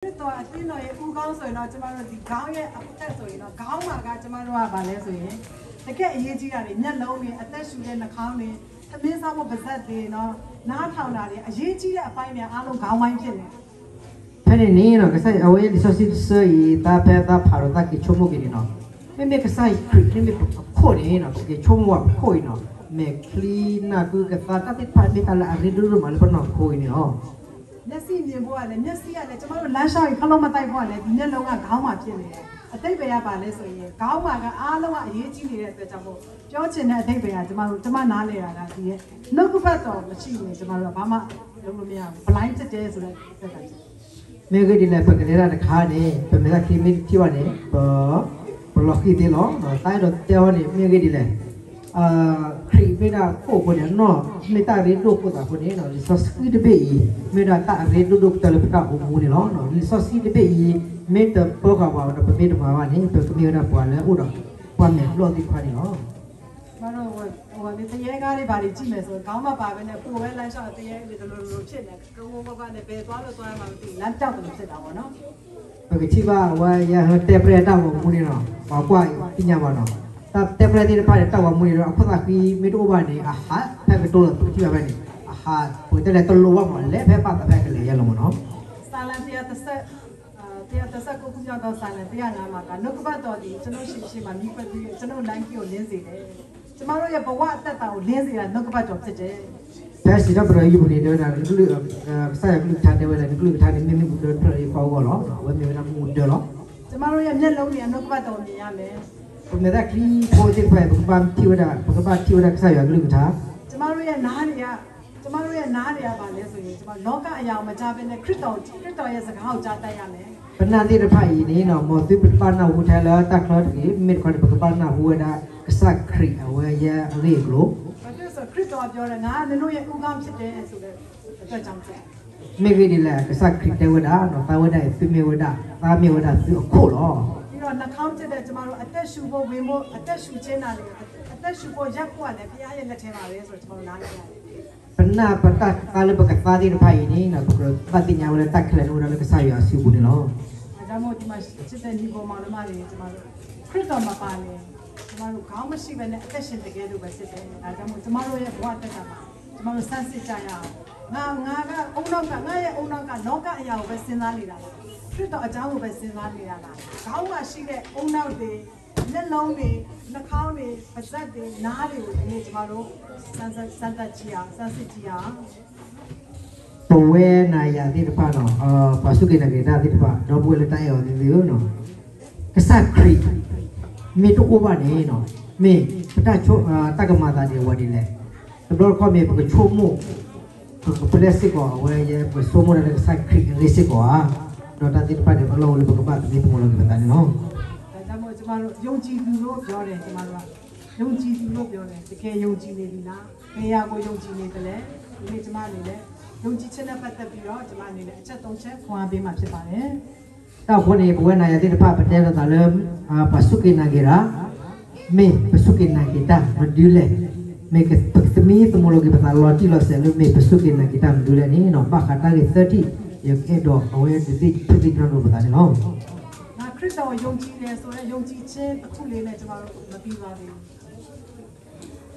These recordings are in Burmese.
ตัวที่หน่อยกู้ก้าวสวยเนาะจะมาดูที่ก้าวเนี่ยอัพเดตสวยเนาะก้าวมาก็จะมาดูว่าบาเลสวยแต่แค่ยี่จีอะไรเนี่ยเราเนี่ยอัพเดตสุดเลยนะข้าวเนี่ยถ้าไม่ทราบว่าภาษาเดีเนาะน้าเท่านั้นเนี่ยยี่จีเนี่ยไปเนี่ยอารมณ์ก้าวไม่เช่นเนี่ยแค่นี้เนาะก็ใช่เอาไว้ดิฉันซื้อตาเพตาพารุตากิชมกินเนาะไม่ก็ใช่คลิปนี่ไม่โคตรเนาะกิชมว่าโคตรเนาะไม่คลีนนะคือก็ตาติดพาติดอะไรอะไรดูรู้มันเป็นเนาะโคตรเนาะเนี่ยสิ่งที่บัวเนี่ยเนี่ยสิ่งอะไรจะมาดูล้านชาวอีกเขาลงมาไต่บัวเนี่ยที่เนี่ยเราก็ก้าวมาเช่นเนี่ยအတိတ်ပဲရပါလဲဆိုရင်ခေါင်းမှာကအားလုံးကအရေးကြီးနေတဲ့အတွက်ကြောင့်မို့ပြောချင်တဲ့အတိတ်ပဲကကျမနားလဲရတာဒီရဲ့နှုတ်ကပတ်တော်မရှိရင်ကျမတို့ကဘာမှလုပ်လို့မရဘူး blind ဖြစ်တယ်ဆိုတဲ့သက်ကမေကဒီလည်းပကလေးရတဲ့ခါနေပမေကခီမီတီဝနေဘလော့ကီတီလောတိုင်တော့တဲဝနေမေကဒီလည်းခရီမေဒါကိုကိုနေနော်မေတာရီဒုကိုတာကိုနေနော်လီဆော့စကီဒဘေမေဒါတာရီဒုတလပတာဟိုမူနေနော်လီဆော့စကီဒဘေမေတ္တပေါ်ကဘာတော့မေတ္တမှာပါနေပကမေဒါပွာလဲဥတော့ပွာနေလို့ဒီခွာနေနော်မတော်ဟိုဒီတရေကားလေးဘာတွေကြည့်မယ်ဆိုခေါင်းမပါဘဲနဲ့ပို့ပဲလမ်းလျှောက်တရေလေးလိုဖြစ်နေကုန်းကုန်းကနဲ့ဘယ်သွားလို့သွားမှမသိလမ်းတောက်တယ်ဖြစ်တာပေါ့နော်ပကချိပါဝါရတေပရတာမူနေနော်ဘာကွာပညာပါနော်แต่เต็มเลยที่ผ่านตัวว่ามือเราพูดว่าคือไม่รู้ว่าเนี่ยอาหารแพ้ไปตัวที่แบบนี้อาหารพูดแต่ละตัวรู้ว่ามันเละแพ้ปากแต่แพ้กันเลยยังลงเนาะซาลันเตียตเสก็คุณยอดซาลันเตียงามากันนกบัดตัวดีฉันชิมามีปัจจัยฉันลังกี้をลิ้นสิเลยจะมาเราอย่าบอกว่าแต่ตัวลิ้นสิละนกบัดตัวဖြစ်တယ်แพ้สิเราไปอยู่บนนี้เดินนะนึกเลยใส่นึกทานเดียวเลยนึกเลยทานนี่ไม่เดินไปเขาก็หรอว่ามีน้ำมูลเดียวหรอจะมาเราอย่าเนี่ยเราเนี่ยนกบัดตัวมียามเลยผมเนี่ยคลีโปรเจกต์ไปผมบ้านที่ว่าผมบ้านที่ว่าใส่อย่างลืมท้าจะมารู้อย่างน้าเนี่ยจะมารู้อย่างน้าเนี่ยบ้านเลยสิจะมาโลกอายาวมาจ้าเป็นคริสต์ရဲ့စကားကိုကြားတတ်ရမယ်ပဏာတိရဖိုင်နေနော်မောတိပပနာဝထလာတက်လို့ဒီမေခွန်ပပနာဝဒါကစခရီအဝဲရလေးကလို့ဘာလို့ဆိုခရစ်တော်ပြောတယ်ငါနင်တို့ရဲ့ဥကောင်းဖြစ်တယ်ဆိုတဲ့အတွက်ကြောင့်ကျမေဂီဒီလာကစခရီတေဝဒါနော်တာဝဒါပြမေဝဒါတာမေဝဒါသူအခုလောပြီးတော့နှာခေါင်းကျတဲ့ကျမတို့အသက်ရှူဖို့ဝင်ဖို့အသက်ရှူခြင်းတာလေအသက်ရှူဖို့ရက်ဖို့ကလည်းဘုရားရဲ့လက်ထဲမှာပဲဆိုတော့ကျွန်တော်နားလည်ရတယ်ပဏာပတကာလပကပါတိရဖိုင်နေနော်ပတိညာဝလတက်ခလနိုရလကစားရစီဘူးနော်အဲဒါမို့ဒီမှာချစ်တဲ့ညီကောင်မောင်နှမတွေကျမတို့ခရစ်တော်မှာပါနေကျမတို့ခေါင်းမရှိဘဲနဲ့အသက်ရှင်တကယ်လို့ပဲဖြစ်တယ်ဒါကြောင့်မို့ကျမတို့ရဲ့ဘဝတက်ကမှာကျမတို့စမ်းစစ်ကြရအောင်ငါကအုံနောက်ကငါရဲ့အုံနောက်ကလောကအရာကိုပဲစဉ်းစားနေတာလားခရစ်တော်အကြောင်းကိုပဲစဉ်းစားနေတာလားခေါင်းမှာရှိတဲ့အုံနောက်တွေလက်လုံးတွေနှာခေါင်းတွေပါးစပ်တွေနားတွေကိုဒီနေ့ကျမတို့စမ်းစစ်ကြည့်အောင်စမ်းစစ်ကြည့်အောင်ပဝဲနာယာတိတပါနော်ပါစုကေနကေတာတိတပါတော့ပွဲလက်တိုင်ရောဒီလိုနော်ကစခရီမေတူအိုဘာနေနော်မေပတချိုတကမာတာဒီဝဒီလေတော့ခေါ်မေပကချိုမိုပလက်စကောဝဲရပဆိုမိုရကစခရီလေးစကောတော့တာတိတပါဒီဘလောလေပကပါတိမိုလောကတာနော်ဒါကြောင့်မို့ကျမတို့ယုံကြည်သူလို့ပြောတယ်ကျမတို့ကယုံကြည်သူလို့ပြောတယ်တကယ်ယုံကြည်နေပြီလားဘယ်ရာကိုယုံကြည်နေတယ်လဲဒီနေ့ကျမအနေနဲ့ယုံကြည်ခြင်းနဲ့ပတ်သက်ပြီးတော့ကျမအနေနဲ့အချက်၃ချက်ခွန်အားပေးမှာဖြစ်ပါတယ်တော့ခုနေဘဝနာယတိတဖပတဲတာလမ်ပစုကိနာဂေရာမေပစုကိနာဂေတာမဒူလေမေကပကသမီသမလောကေပတာလောတီလောဆဲလုမေပစုကိနာဂေတာမဒူလေနီနော်ဘာခတာကေ30ယကေတော့အဝဲဒီတိနော်ပတာနော်ငါခရစ်တော်ယုံကြည်တယ်ဆိုတော့ယုံကြည်ခြင်းတစ်ခုလေးနဲ့ကျမတို့မပြီးပါဘူး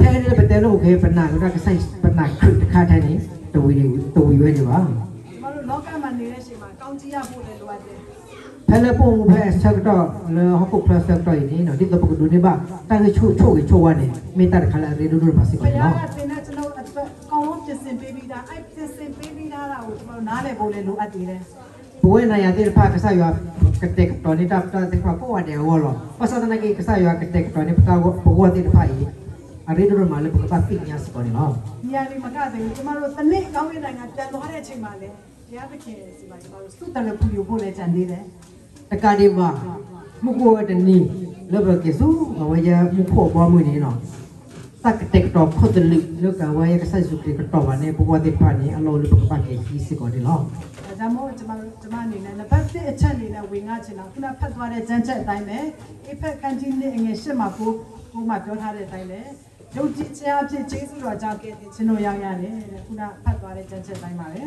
တဲတယ်ပတဲလို့ခေပနာကကဆိုင်ပနာခရစ်ခါတဲ့နီတဝီဝဲနေပါကျမတို့လောကမှာနေတဲ့အချိန်မှာကောင်းကြီးရဖို့လည်းလိုအပ်တယ်ဖဲလေပုံဖဲဆက်တော့လေဟောက်ပလတ်ဆက်တော့ဒီနော်ဒီတော့ပကဒူနေပါတာကချိုဝါနေမေတာခလာရေဒူပါစီပါနော်ဘုရားကတင်တဲ့ကျွန်တော်အကောင်းလုံးပြင်ဆင်ပေးပြီးသားအဲ့ပြင်ဆင်ပေးပြီးသားတာကိုကျွန်တော်နားလည်ဖို့လည်းလိုအပ်သေးတယ်ဘဝနာယတိဖာကစားရကတက်တော်နေတာတက်ဖာပေါ်ဝတယ်ဝလောပစဒနာကေကစားရကတက်တော်နေပတာဘဝတိဖာဤအရေဒူမာလေပကပါပိညာစပေါ်နေနော်ဒီအရင်မကသေးဘူးကျွန်တော်တို့တနစ်ကောင်းကင်နိုင်ငံပြန်သွားတဲ့အချိန်မှာလေတရားသခင်စီမှာကျွန်တော်တို့စုတလည်းပူယူဖို့လည်းကြံသေးတယ်တကာဒီဘာမကိုဝတနီလဘကေစုဝရမခိုဘောမွေနေနော်တက်တက်တော့ခုတ်လိလောကဝရကဆိုင်စုကတော်ပါနေဘဝတိဖာနေအလောလပကပါကေကြီးစကောဒီနော်ဒါကြောင့်မို့ကျွန်မအနေနဲ့နံပါတ်1အချက်အနေနဲ့ဝင်ငါချင်တာခုနဖတ်သွားတဲ့ကျမ်းချက်အတိုင်းပဲအဖက်ကန်ကြီးနဲ့အငယ်8မှာကိုမှပြောထားတဲ့အတိုင်းပဲယုံကြည်ခြင်းအဖြစ်ကျေးဇူးတော်ကြောင့်ကဲ့တင်ခြင်းတို့ရောက်ရတယ်တဲ့ခုနဖတ်သွားတဲ့ကျမ်းချက်တိုင်းပါပဲ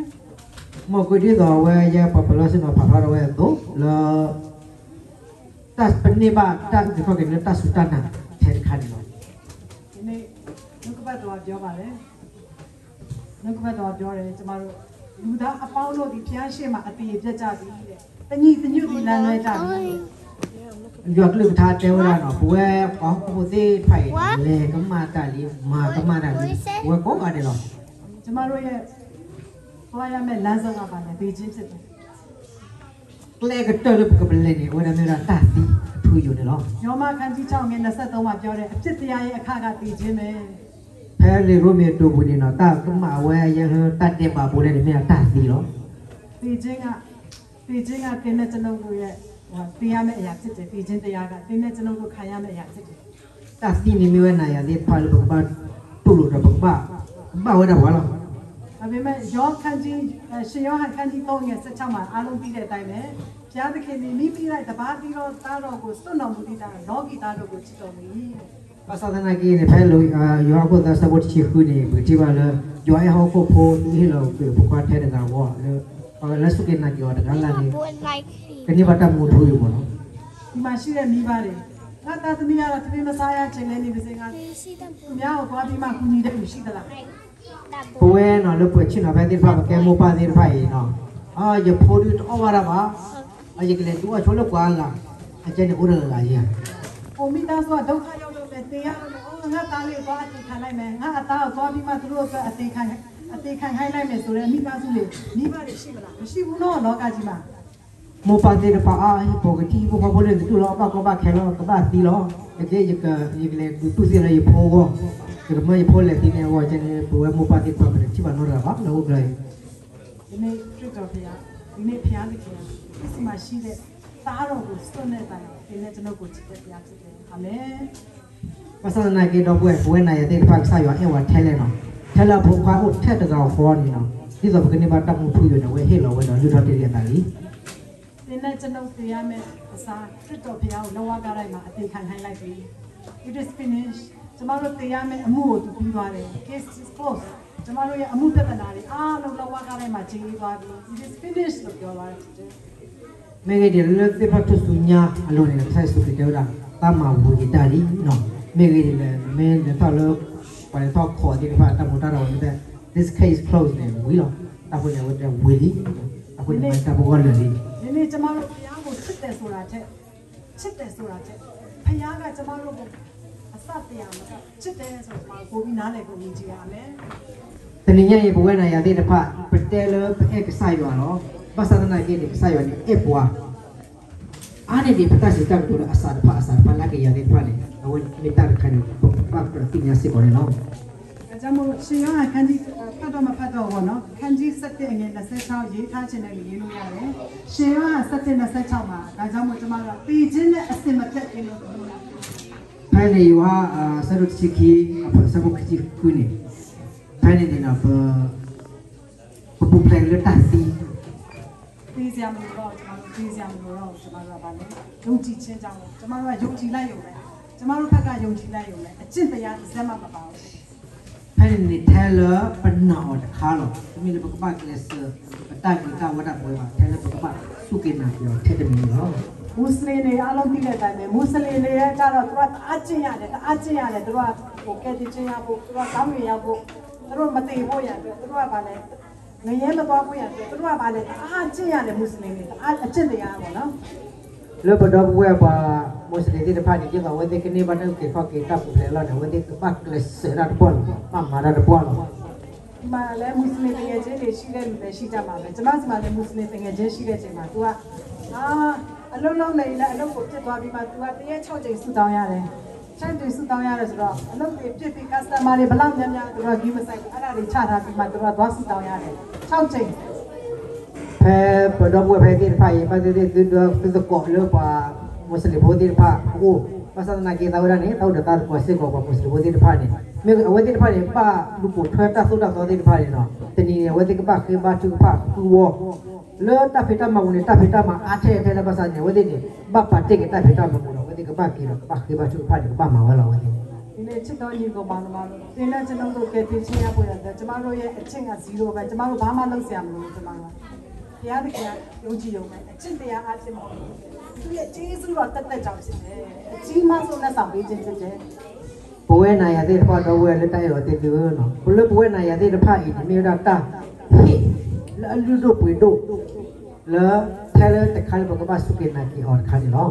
มอกุดีตัวเวยปปลสินอพาราเวตุแล้วตัดเป็นนิบาตัดที่เขาเรียกตัดสุดนะแทนขันเนาะ ဒီနေ့နှုတ်ကပတ်တော်ပြောပါလေနှုတ်ကပတ်တော်ပြောတယ်ကျမတို့လူသားအပေါင်းတို့ဒီဖျားရှိမှအတည်ပြတ်ကြသည်တဲ့တညီတညွတ်ဒီလမ်းလွဲကြသည် ยกลืมทาเทวดาเนาะปัวของผู้ที่ไผ่เลยก็มาตาลีมาก็มาตาลีปัวก็อะไรหรอ ကျမတို့ရဲ့သွားရမယ့်လမ်းဆုံးကပါလေဒီချင်းဖြစ်တယ် เกลก็เตอร์ก็เป็นเลยนี่วันนั้นเราตัดที่ทุยอยู่เนี่ยหรอ ယောမခန်းကြီး6ငယ်23မှာပြောတယ်အဖြစ်တရားရဲ့အခါကတည်ခြင်းပဲ แพ้เลยรู้เมียตัวบุญเนาะตาก็มาเวยังตัดเด็บมาบุญเลยไม่ได้ตัดที่หรอ တည်ခြင်းကတင်းတဲ့ကျွန်ုပ်တို့ရဲ့သိရမယ့်အရာဖြစ်တယ်တည်ခြင်းတရားကတင်းတဲ့ကျွန်ုပ်တို့ခံရမယ့်အရာဖြစ်တယ် ตัดที่นี่มีเวนัยเด็ดพาลูกบ้านตุลุระบ้าบ้าเวดาวะหรอ ဒါပေမဲ့ယောခန်းကြီးရှင်ယောဟန်ခန်းကြီး3ငယ်16မှာအားလုံးသိတဲ့အတိုင်းပဲဘုရားသခင်ဒီမိပြီးလိုက်တပါးပြီးတော့သားတော်ကိုစွန့်တော်မူသည့်တာလောကီသားတို့ကိုချစ်တော်မူ၏တဲ့ ภาษาทนากีเนี่ยแพ้เลยยอก็ตัดสมุดชีคุนี่บุตรว่าเลยยอให้เขาโคโพที่เราเกิดพวกเขาแท้ในการว่าเลยแล้วสุกินนักยอแต่กันละนี่กันนี่บัตรมูทุยอยู่มั้ง ဒီမှာရှိတဲ့မိဘတွေငါသားသမီးကတော့တပင်းမစားရခြင်းလည်းနေပါစေငါသူများကိုသွားပြီးမှကူညီတဲ့လူရှိသလား ปัวเนาะแล้วปัวชินเอาไปที่ฟ้าแกมูปาที่ฟ้าเนาะอย่าพูดเอาว่าละบ้าอย่างเงี้ยตัวชนลูกกว่าละอาจารย์อุเรอะไรอย่าง ။ပုံမိသားစုကဒုက္ခရောက်လို့ပဲတေးရလို့။ငါသားလေးသွားအသေးခံလိုက်မယ်။ငါအသားကိုသွားပြီးမှသူတို့အတွက်အသေးခံခိုင်းလိုက်မယ်ဆိုရင်မိသားစုလေးမိဘတွေရှိမလား။မရှိဘူးနော်လောကကြီးမှာ มูปาที่ฟ้าปกติพวกเขาพูดเรื่องตัวเราบ้าก็บ้าแค่เราก็บ้าตีเราแต่เจ๊ยังเลยตู้เสียอะไรพอก็แต่เมื่อพอเลยที่เนี่ยว่าจะเนี่ยปัวมูปาที่ฟ้าเป็นที่บ้านเราบ้าเราเลย ။ဒီနေ့ခရစ်တော်ဖခင်ဒီနေ့ဖခင်သခင်ဒီမှာရှိတဲ့သားတော်ကိုစွန့်တဲ့တိုင်ဒီနေ့ကျွန်တော်ကိုချစ်တဲ့ဖခင်ဖြစ်တယ်။အာမင်။ ภาษาทนากีดอกบัวปัวนายที่ฟ้าสายว่าเอวเทเลเนาะเทเลพวกเขาเทตะกาวฟอนนี่เนาะที่เราเป็นนี่บ้านตั้งมูทุยอยู่เนี่ยเว้ยเฮ้เราเว้ยเนาะยูทอดีเรียนอะไร ဒီနေ့ကျွန်တော်သိရမယ့်အစားခရစ်တော်ဖခင်ကိုလောကကားတိုင်းမှာအသေးခံခိုင်းလိုက်ပြီ It is finished ကျွန်တော်တို့သိရမယ့်အမှုကိုသူပြီးသွားတယ် Case is closed ကျွန်တော်တို့ရဲ့အမှုပြဿနာတွေအားလုံးလောကကားတိုင်းမှာခြေပြီးသွားပြီ It is finished လို့ပြောပါတယ် ไม่ไงเดี๋ยวเราจะพัฒนาสุญญาอารมณ์เนี่ยใช้สุดเดียวละตามมาบุญตาดีเนาะไม่ไงเดี๋ยวไม่เดี๋ยวถ้าเราไปทอดขอที่ว่าตามมุตาเราเนี่ย this case closed เนี่ยวิลล์ตามคนเนี่ยว่าจะวิลลี่ตามคนเนี่ยตามคนเลย ဒီနေ့ကျွန်တော်တို့ဖခင်ကိုချစ်တယ်ဆိုတာချက်ဖခင်ကကျွန်တော်တို့ကိုအစတရားမှာချစ်တယ်ဆိုတော့ကိုပြီးနားလည်ကိုမြင်ကြရမယ် แต่นี่ยังบุญนายที่เดี๋ยวพัดเป็นเตลเอกสายอยู่เนาะภาษาทนายที่เอกสายอยู่นี่เอปัวอันนี้ที่พัฒนาสิทธิ์ตัวอาสาพลากยาที่พัดเนี่ยเอาไว้ไม่ตัดกันปักติญาสิก่อนเนาะ အကြောင်းမို့ရှင်ရခန်းကြီးဖတ်တော့မဖတ်တော့ဘောနော်ခန်းကြီး7ငယ်26ရေးထားခြင်းနဲ့ရေးလို့ရတယ်ရှင်ရ7 26မှာဒါကြောင့်မို့ကျွန်မတို့ပြည်ချင်းနဲ့အစင်မပြတ်ခြင်းလို့ပြောတာ ภายในว่าสรุปสิกีสมุขจิกุนี่ภายในนี่นะบุพเพลตัดสี ပြည်စရာမလိုတော့ကျွန်တော်တို့ပြည်စရာမလိုတော့ကျွန်တော်တို့ကဗာလေယုံကြည်ခြင်းကြောင့်ကျွန်တော်တို့ကယုံကြည်လိုက်ရုံပဲကျွန်တော်တို့ဘက်ကယုံကြည်လိုက်ရုံပဲအကျင့်တရားတစ်စက်မှမပါဘူး ภายในนี่เทเลเป็นหนอดขาหรอมีเลยปกป้าเกลสใต้มีก้าววัดบวยว่าเทเลปกป้าสุกินาเดียวเทเดมีเนาะ မွတ်စလင်တွေအားလုံးသိတဲ့အတိုင်းပဲမွတ်စလင်တွေရဲ့ကြတော့သူကအကျင့်ရတယ်သူကဟိုကဲတင်ချင်းရဖို့သူကကောင်းမြင်ရဖို့သူတို့မသိဖို့ရတယ်သူတို့ကဗာလေငရဲမသွားဖို့ရတယ်သူတို့ကဗာလေအားကျင့်ရတယ်မွတ်စလင်တွေအားအကျင့်တရားပေါ့နော် แล้วพอดอกบวยว่ามุสลิมที่ภายในที่เราวันที่นี้บ้านเราเก็บข้าวเก็บตับบุพเพลเนี่ยวันที่ปักเกลสระดับบอลปั๊มมาระดับบอล ဒီမှာလည်းမွတ်စလင်တကယ်ချင်းတွေရှိတဲ့လူတွေရှိကြမှာပဲကျွန်မစီမှာလည်းမွတ်စလင်တကယ်ချင်းရှိတဲ့ချိန်မှာ तू ကအလုံးလုံးနေလဲအလုံးကိုပြစ်သွားပြီးမှ तू ကတရက်6ချိန်ဆူတောင်းရတယ်6ချိန်ဆူတောင်းရတယ်ဆိုတော့အလုံးတွေပြစ်ပြီး customer တွေဘလောက်များများ तू ကဂိမ်းမဆိုင်ဘူးအဲ့ဒါတွေချထားပြီးမှ तू ကသွားဆူတောင်းရတယ်6ချိန် แพ้พอดอกบวยแพ้ที่ภายบ้านที่ตัวเกาะเรือว่ามุสลิมพอที่ภาโอ้ภาษาหน้ากีตาวันนี้เราเดินตามกว่าสิ่งของมุสลิมพอที่ภายเนี่ยเมื่อวันที่ภายเนี่ยป้าลูกปู่ทวดตาสุดตัวที่ภายเนาะแต่นี่วันที่ป้าคือป้าชื่อป้าคือวัวเลือดตาพิตามาวันนี้ตาพิตามาอาเทเทละภาษาเนี่ยวันนี้ป้าปัดเจ๊กตาพิตามาวันนี้ป้าคือป้าคือป้าชื่อภายเนี่ยป้ามาว่าเราวันนี้ ဒီ နေ့ချစ်တော်ညီကောင်ပါလို့တင်းနဲ့ကျွန်တော်တို့ကဲတင်ချင်းရပေါ်ရတယ်ကျမတို့ရဲ့အချင်းက0ပဲကျမတို့ဘာမှလုပ်စရာမလိုကျမတို့တရားတကယ်ယုံကြည်ရုံပဲအချင်းတရားအားဖြင့်မဟုတ်ဘူးသူရဲ့ကျေးဇူးတော်တက်တက်ကြောင့်ဖြစ်တယ်အကြီးမားဆုံးလက်ဆောင်ပေးခြင်းဖြစ်တယ်ဘဝနာရတဲ့ဖတ်တော်ဝဲလက်တိုင်ရောတဲ့ပြောနော်ဘလဘဝနာရတဲ့ဖတ်ဤမြေတာတာဟိလာလူတို့ပွေတို့လာထဲလေတခါဘကဘာစုကေနာကီဟောခါဒီနော်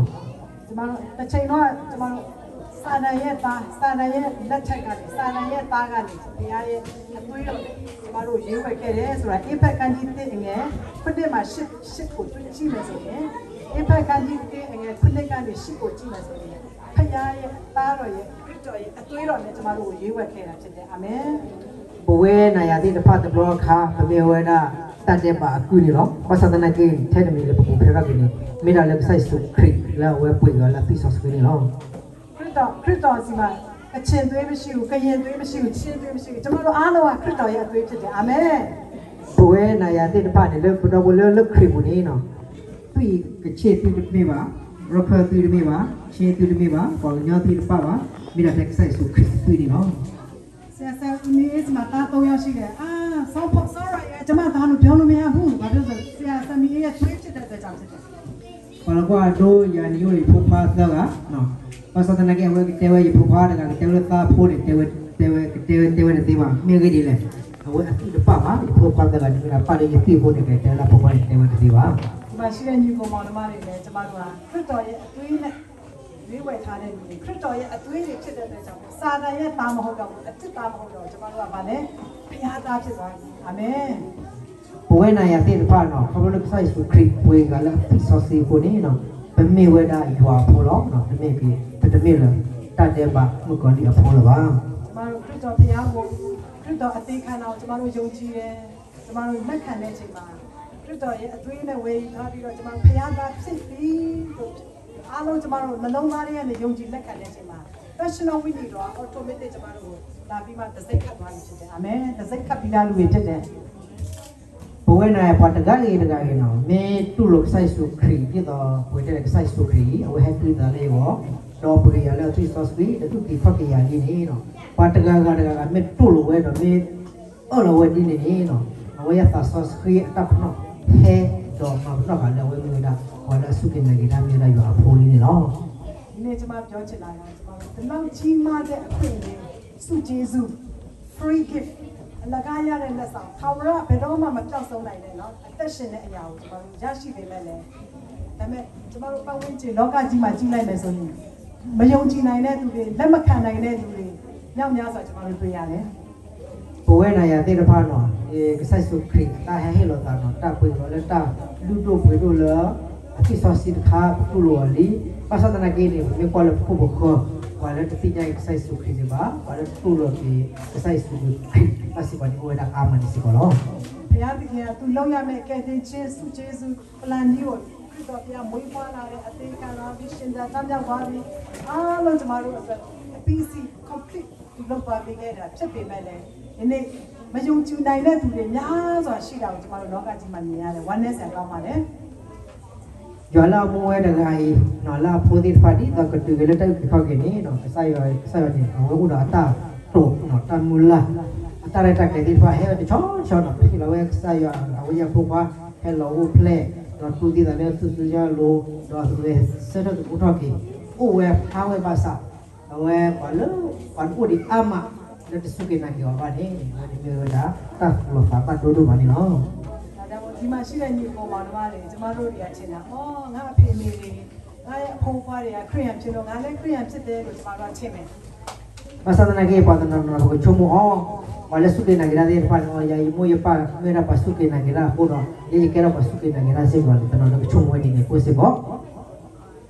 ကျမတို့တစ်ချိန်တော့ကျမတို့စာရရဲ့သားစာရရဲ့လက်ထက်ကနေစာရရဲ့သားကနေတရားရဲ့အသွေးတော်ကျမတို့ရေးဝယ်ခဲ့တယ်ဆိုတာအဖက်ကန်ကြီးတဲ့ငယ်ခုနှစ်မှာရှစ်ကိုတွေ့ကြည့်မယ်ဆိုရင်အဖက်ကန်ကြီးတဲ့ငယ်ခုနှစ်ကနေရှစ်ကိုကြည့်မယ်ဆိုရင်ဖခင်ရဲ့သားတော်ရဲ့ခရစ်တော်ရဲ့အသွေးတော်နဲ့ကျမတို့ကိုရေးဝယ်ခဲ့တာဖြစ်တယ်အာမင်ဘဝနာရတဲ့ဖတ်တော်ခါဖမေဝနာတတ်တဲ့ပါအကူနော်ဘာသာနာကိထဲတမီလေပူဖရကကိနေမိဒါလက်ဆိုင်စုခရစ်လာဝဲပွေကလာတိဆော့စကိနေနော်ခရစ်တော်စီမှာအချင်းသွေးမရှိဘူးကရင်သွေးမရှိဘူးချင်းသွေးမရှိဘူးကျမတို့အားလုံးကခရစ်တော်ရဲ့အသွေးဖြစ်တယ်အာမင်ဘဝနာရတဲ့ဖတ်နေလေဘတော်ဘလလခရစ်ဘူးနေနော်သူကချေတူတမေပါရဖတူတမေပါချေတူတမေပါပေါ်ညောတူတပါပါမိဒါလက်ဆိုင်စုခရစ်တွေ့နေနော်ဆရာဦးနေစမှာတား3ယောက်ရှိတယ်ဆောင်းဖို့ sorry ကျမသားလို့ပြောလို့မရဘူးဘာလို့ဆိုဆရာသမီးရဲ့သွေးဖြစ်တဲ့အတွက်ကြောင့်ဖြစ်တယ်ဘာလို့ကတော့ယာနီယိုဖူဖာသကနော်ဘာသာနာကေဝဲတေဝဲဖူဖာတကတေဝဲသားဖိုးတေဝဲတေးပါမြေကြီးလေအဝဲအတူတပါပါဖူဖာတကဒီကပါလေးတီဖိုးနေကေတေလာဖူဖာတေဝဲတေးပါဒီမှာရှိတဲ့ညီကောင်မောင်နှမတွေလည်းကျမတို့ကခရစ်တော်ရဲ့အသွေးနဲ့ရွေးဝယ်ထားတဲ့လူတွေခရစ်တော်ရဲ့အသွေးတွေဖြစ်တဲ့အတွက်ကြောင့်စာတန်ရဲ့သားမဟုတ်တော့ဘူးအစ်စ်သားမဟုတ်တော့ကျမတို့ကဗာလဲဘုရားသားဖြစ်သွားပြီအာမင်ဘဝနာရတဲ့ဖာနော်ဘာလို့ဆိုင်စုခရစ်ဝေကလာဖိဆောစီကိုနေနော်ပမေဝဒါရွာဖော်လို့နော်တမေပြီးတမေလာတတ်တဲ့ပါမကောလီအဖော်လို့ပါကျမတို့ခရစ်တော်ဘုရားကိုခရစ်တော်အသေးခံအောင်ကျမတို့ယုံကြည်တယ်ကျမတို့လက်ခံတဲ့အချိန်မှာခရစ်တော်ရဲ့အသွေးနဲ့ဝေထားပြီးတော့ကျမတို့ဘုရားသားဖြစ်ပြီလို့အားလုံးကျမတို့နှလုံးသားထဲကနေယုံကြည်လက်ခံတဲ့အချိန်မှာ personal winning တော့ automatic ကျမတို့လာပြီးမှတစိတ်ခတ်သွားပြီဖြစ်တယ်အာမင်တစိတ်ခတ်ပြီးသားလူတွေဖြစ်တယ်ဘဝနာပတ်တကလေးတကလေးနော်မေတူလို့ဆိုင်စုခရီပြတော့ဝေတဲ့ဆိုင်စုခရီအဝဲဟက်တူတယ်လေဘောတော့ပရိယာလဲသူစောစပီတူဒီဖက်ကြရနေနေနော်ပတ်တကမေတူလို့ဝဲတော့မေအော်လို့ဝဲဒီနေနေနော်အဝဲရသစောစခရီအတပ်နော်ဟဲတော့မတော့ကလည်းဝဲမျိုးတာဟောလာစုကနေကြတာမြေလာရွာဖိုးနေနော်ဒီနေ့ကျွန်မပြောချင်တာကကျွန်မတို့ဒီလောက်ကြီးမားတဲ့အခွင့်အရေးစုကျေးဇူး free gift အလကားရတဲ့လက်ဆောင်ထာဝရဘယ်တော့မှမပြောက်ဆုံးနိုင်တဲ့เนาะအသက်ရှင်တဲ့အရာကိုကျွန်တော်တို့ရရှိပေမဲ့လည်းဒါပေမဲ့ကျွန်တော်တို့ပတ်ဝန်းကျင်လောကကြီးမှာကြီးလိုက်မယ်ဆိုရင်မယုံကြည်နိုင်တဲ့သူတွေလက်မခံနိုင်တဲ့သူတွေညောင်များစွာကျွန်တော်တို့တွေ့ရတယ်ဘဝနာရတဲ့ဖာနော်ကဆိုင်စုခရီတာဟဲလို့တာနော်တာပွေလို့လည်းတာလူတို့ပွေလို့လည်းအတိဆောစီတခါတူလို့လီပါစတနာကေနေမေကောလဖုဘခောဘာလဲတိညာကဆိုင်စုခရီပါဘာလဲတူလို့ဒီကဆိုင်စုခရီပါစီပါဒီဝဲတာအာမနီစီကောလို့ဘုရားသခင်ကသူလောက်ရမယ့်ကဲတင်ချင်းစုကျေးဇူးပလန်ကြီးကိုခရစ်တော်ဘုရားမွေးဖွားလာတဲ့အသေးခံလာပြီးရှင်သာတမ်းမြောက်သွားပြီးအားလုံးကျွန်တော်တို့အတွက်အပီးစီ complete ဒီလောက်ပါပေးခဲ့တာဖြစ်ပေမဲ့လည်းဒီနေ့မယုံကြည်နိုင်တဲ့သူတွေများစွာရှိတာကိုကျွန်တော်တို့လောကကြီးမှာမြင်ရတယ်ဝမ်းနည်းစရာကောင်းပါတယ်ရွာလာမွေးတကအိနော်လာဖိုဒီဖာဒီတော့ကတူကလေးတက်ခောက်ကနေနော်ဆိုင်ရနေဝဲကူတာတာတော့နော်တမူလာအတားရတက်တဲ့ဒီဖာဟဲတချောချောနော်ဒီလိုဝဲဆိုင်ရအဝဲဖူပါဟဲလိုပလေတော့တူဒီတယ်သူသူရလို့တော့သူရဲ့ဆက်တော့ကူတော့ကေအိုဝဲထားဝဲပါစားဝဲဘာလို့ဘာလို့ဒီအမလက်စုကေနာကြောပါနေဒီမျိုးဒါတာလို့ပါတော့တို့ပါနေနော်ဒီမှာရှိတဲ့ညီကောင်မောင်နှမတွေကျမတို့တွေကထင်တာငါအဖေမေတွေငါရဲ့အဖိုးဖွားတွေကခရိယန်ဖြစ်လို့ငါလည်းခရိယန်ဖြစ်တယ်လို့ကျမတို့ထင်တယ်။ဘာသာနာကေပတ်နာနာကိုချုံမောဘာလဲစုကေနာကြတဲ့ဖာနော်ယာယီမိုးရပါမေရာပါစုကေနာကြတာပို့တော့ဒီကေရာပါစုကေနာကြတာစေကောတနော်တော့ချုံဝဲနေနေကိုစေကော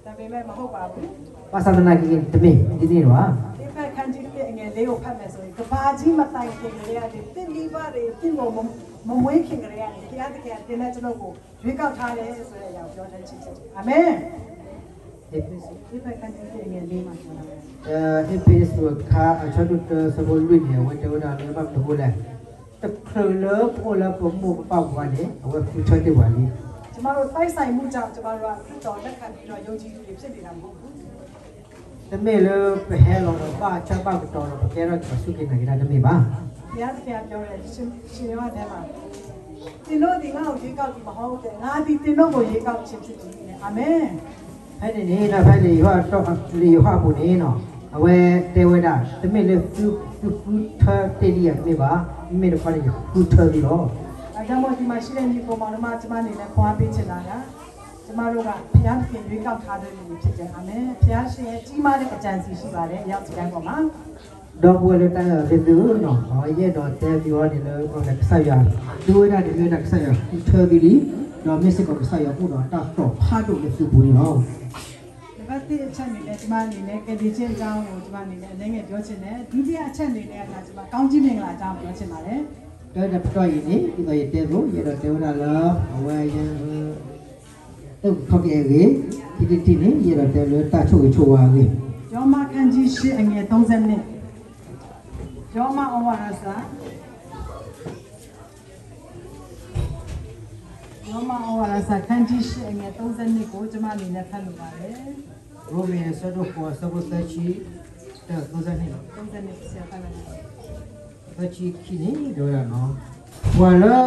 ဒါပေမဲ့မဟုတ်ပါဘူး။ဘာသာနာကေတမင်းဒီနေ့တော့ဒီဖက်ခန်းကြီးရဲ့အငယ်လေးကိုဖတ်မယ်ဆိုရင်ကဘာကြီးမတိုင်ခင်ကလေးရတယ်တင်ပြီးပါတယ်တင်ကိုမမွေးခင်ကလေးရတယ်တရားသခင်တင်တဲ့ကျွန်တော်ကိုရွေးကောက်ထားတယ်ဆိုတဲ့အရာကိုပြောတဲ့ချစ်ချစ်အာမင်ဒီဖက်ခန်းကြီးရဲ့အငယ်လေးမှာပြောတာဒီပေစ်ကိုခါအချတ်တ်စဘောလူနေဝတ်တော်တာလည်းမဟုတ်လဲတခရလပေါ်လာပုံမပေါက်သွားတယ်အဝတ်ဖူချတဲ့ဝါလီကျမတို့တိုက်ဆိုင်မှုကြောင့်ကျမတို့ကခရစ်တော်လက်ခံပြီးတော့ယုံကြည်သူတွေဖြစ်နေတာမဟုတ်ဘူး แต่ไม่เลยไปแห่ลงบ้าชาวบ้านก็ตอนเราแก่เราจะสู้กินไหนกันได้ไม่บ้า ဘုရားသခင်ပြောတယ်ရှင်ရောတဲ့မှာတင်တို့ဒီငါ့ကိုရေကောက်ပြီးမဟုတ်တယ်ငါဒီတင်တို့ကိုရေကောက်ခြင်းဖြစ်တယ်အာမင် ให้ในนี้นะให้ลีว่าต้องลีว่าผู้นี้เนาะเอาไว้เทวดาแต่ไม่เลยฟูเธอเตียไม่บ้าไม่ได้พอดีฟูเธอดีหรอ ဒါကြောင့်မို့ဒီမှာရှိတဲ့ညီကောင်မောင်တို့ကျမအနေနဲ့ခွာပေးချင်တာကကျမတို့ကဘုရားသခင်ရွေးကောက်ထားတဲ့လူတွေဖြစ်တယ်အာမင်ဘုရားရှင်ရဲ့ကြီးမားတဲ့အကြံစီရှိပါတယ်အရောက်စီတိုင်းပေါ်မှာ ดอกบัวเลยตั้งแต่เดือนเนาะเอาเย่ดอกแต่บิวนี่เลยก็นักษายาดูได้เดือนนักษายาเธอดีดอกไม่ใช่ก็นักษายาผู้ดอกตัดต่อพาดูเลยสุบุรีเนาะ ဒီဘက်တစ်အချက်အနေနဲ့ကျမအနေနဲ့ကတိချင်းအကြောင်းကိုကျမအနေနဲ့အနေငယ်ပြောချင်တယ်ဒုတိယအချက်အနေနဲ့ကကျမကောင်းကြီးမင်္ဂလာအကြောင်းပြောချင်ပါတယ် แต่แต่พออย่างนี้ที่เราเตะรู้เย่ดอกเทวดาแล้วเอาไว้ยังต้องเขาเองที่นี่เย่ดอกเทวดาตัดช่วยช่วยอะไร ယောမခန်းကြီး8အငယ်30နှစ်ယောမဩဝါဒစာယောမဩဝါဒစာခန်းကြီး8အငယ်30နှစ်ကိုကျမအနေနဲ့ဖတ်လို့ပါတယ် โรเมียสรุปว่าสมุทรชีแต่ตัวนี้ 30နှစ်ဆရာဖတ်လိုက်ပါတယ် ตัวชีขี้นี่ดูyaเนาะว่าแล้ว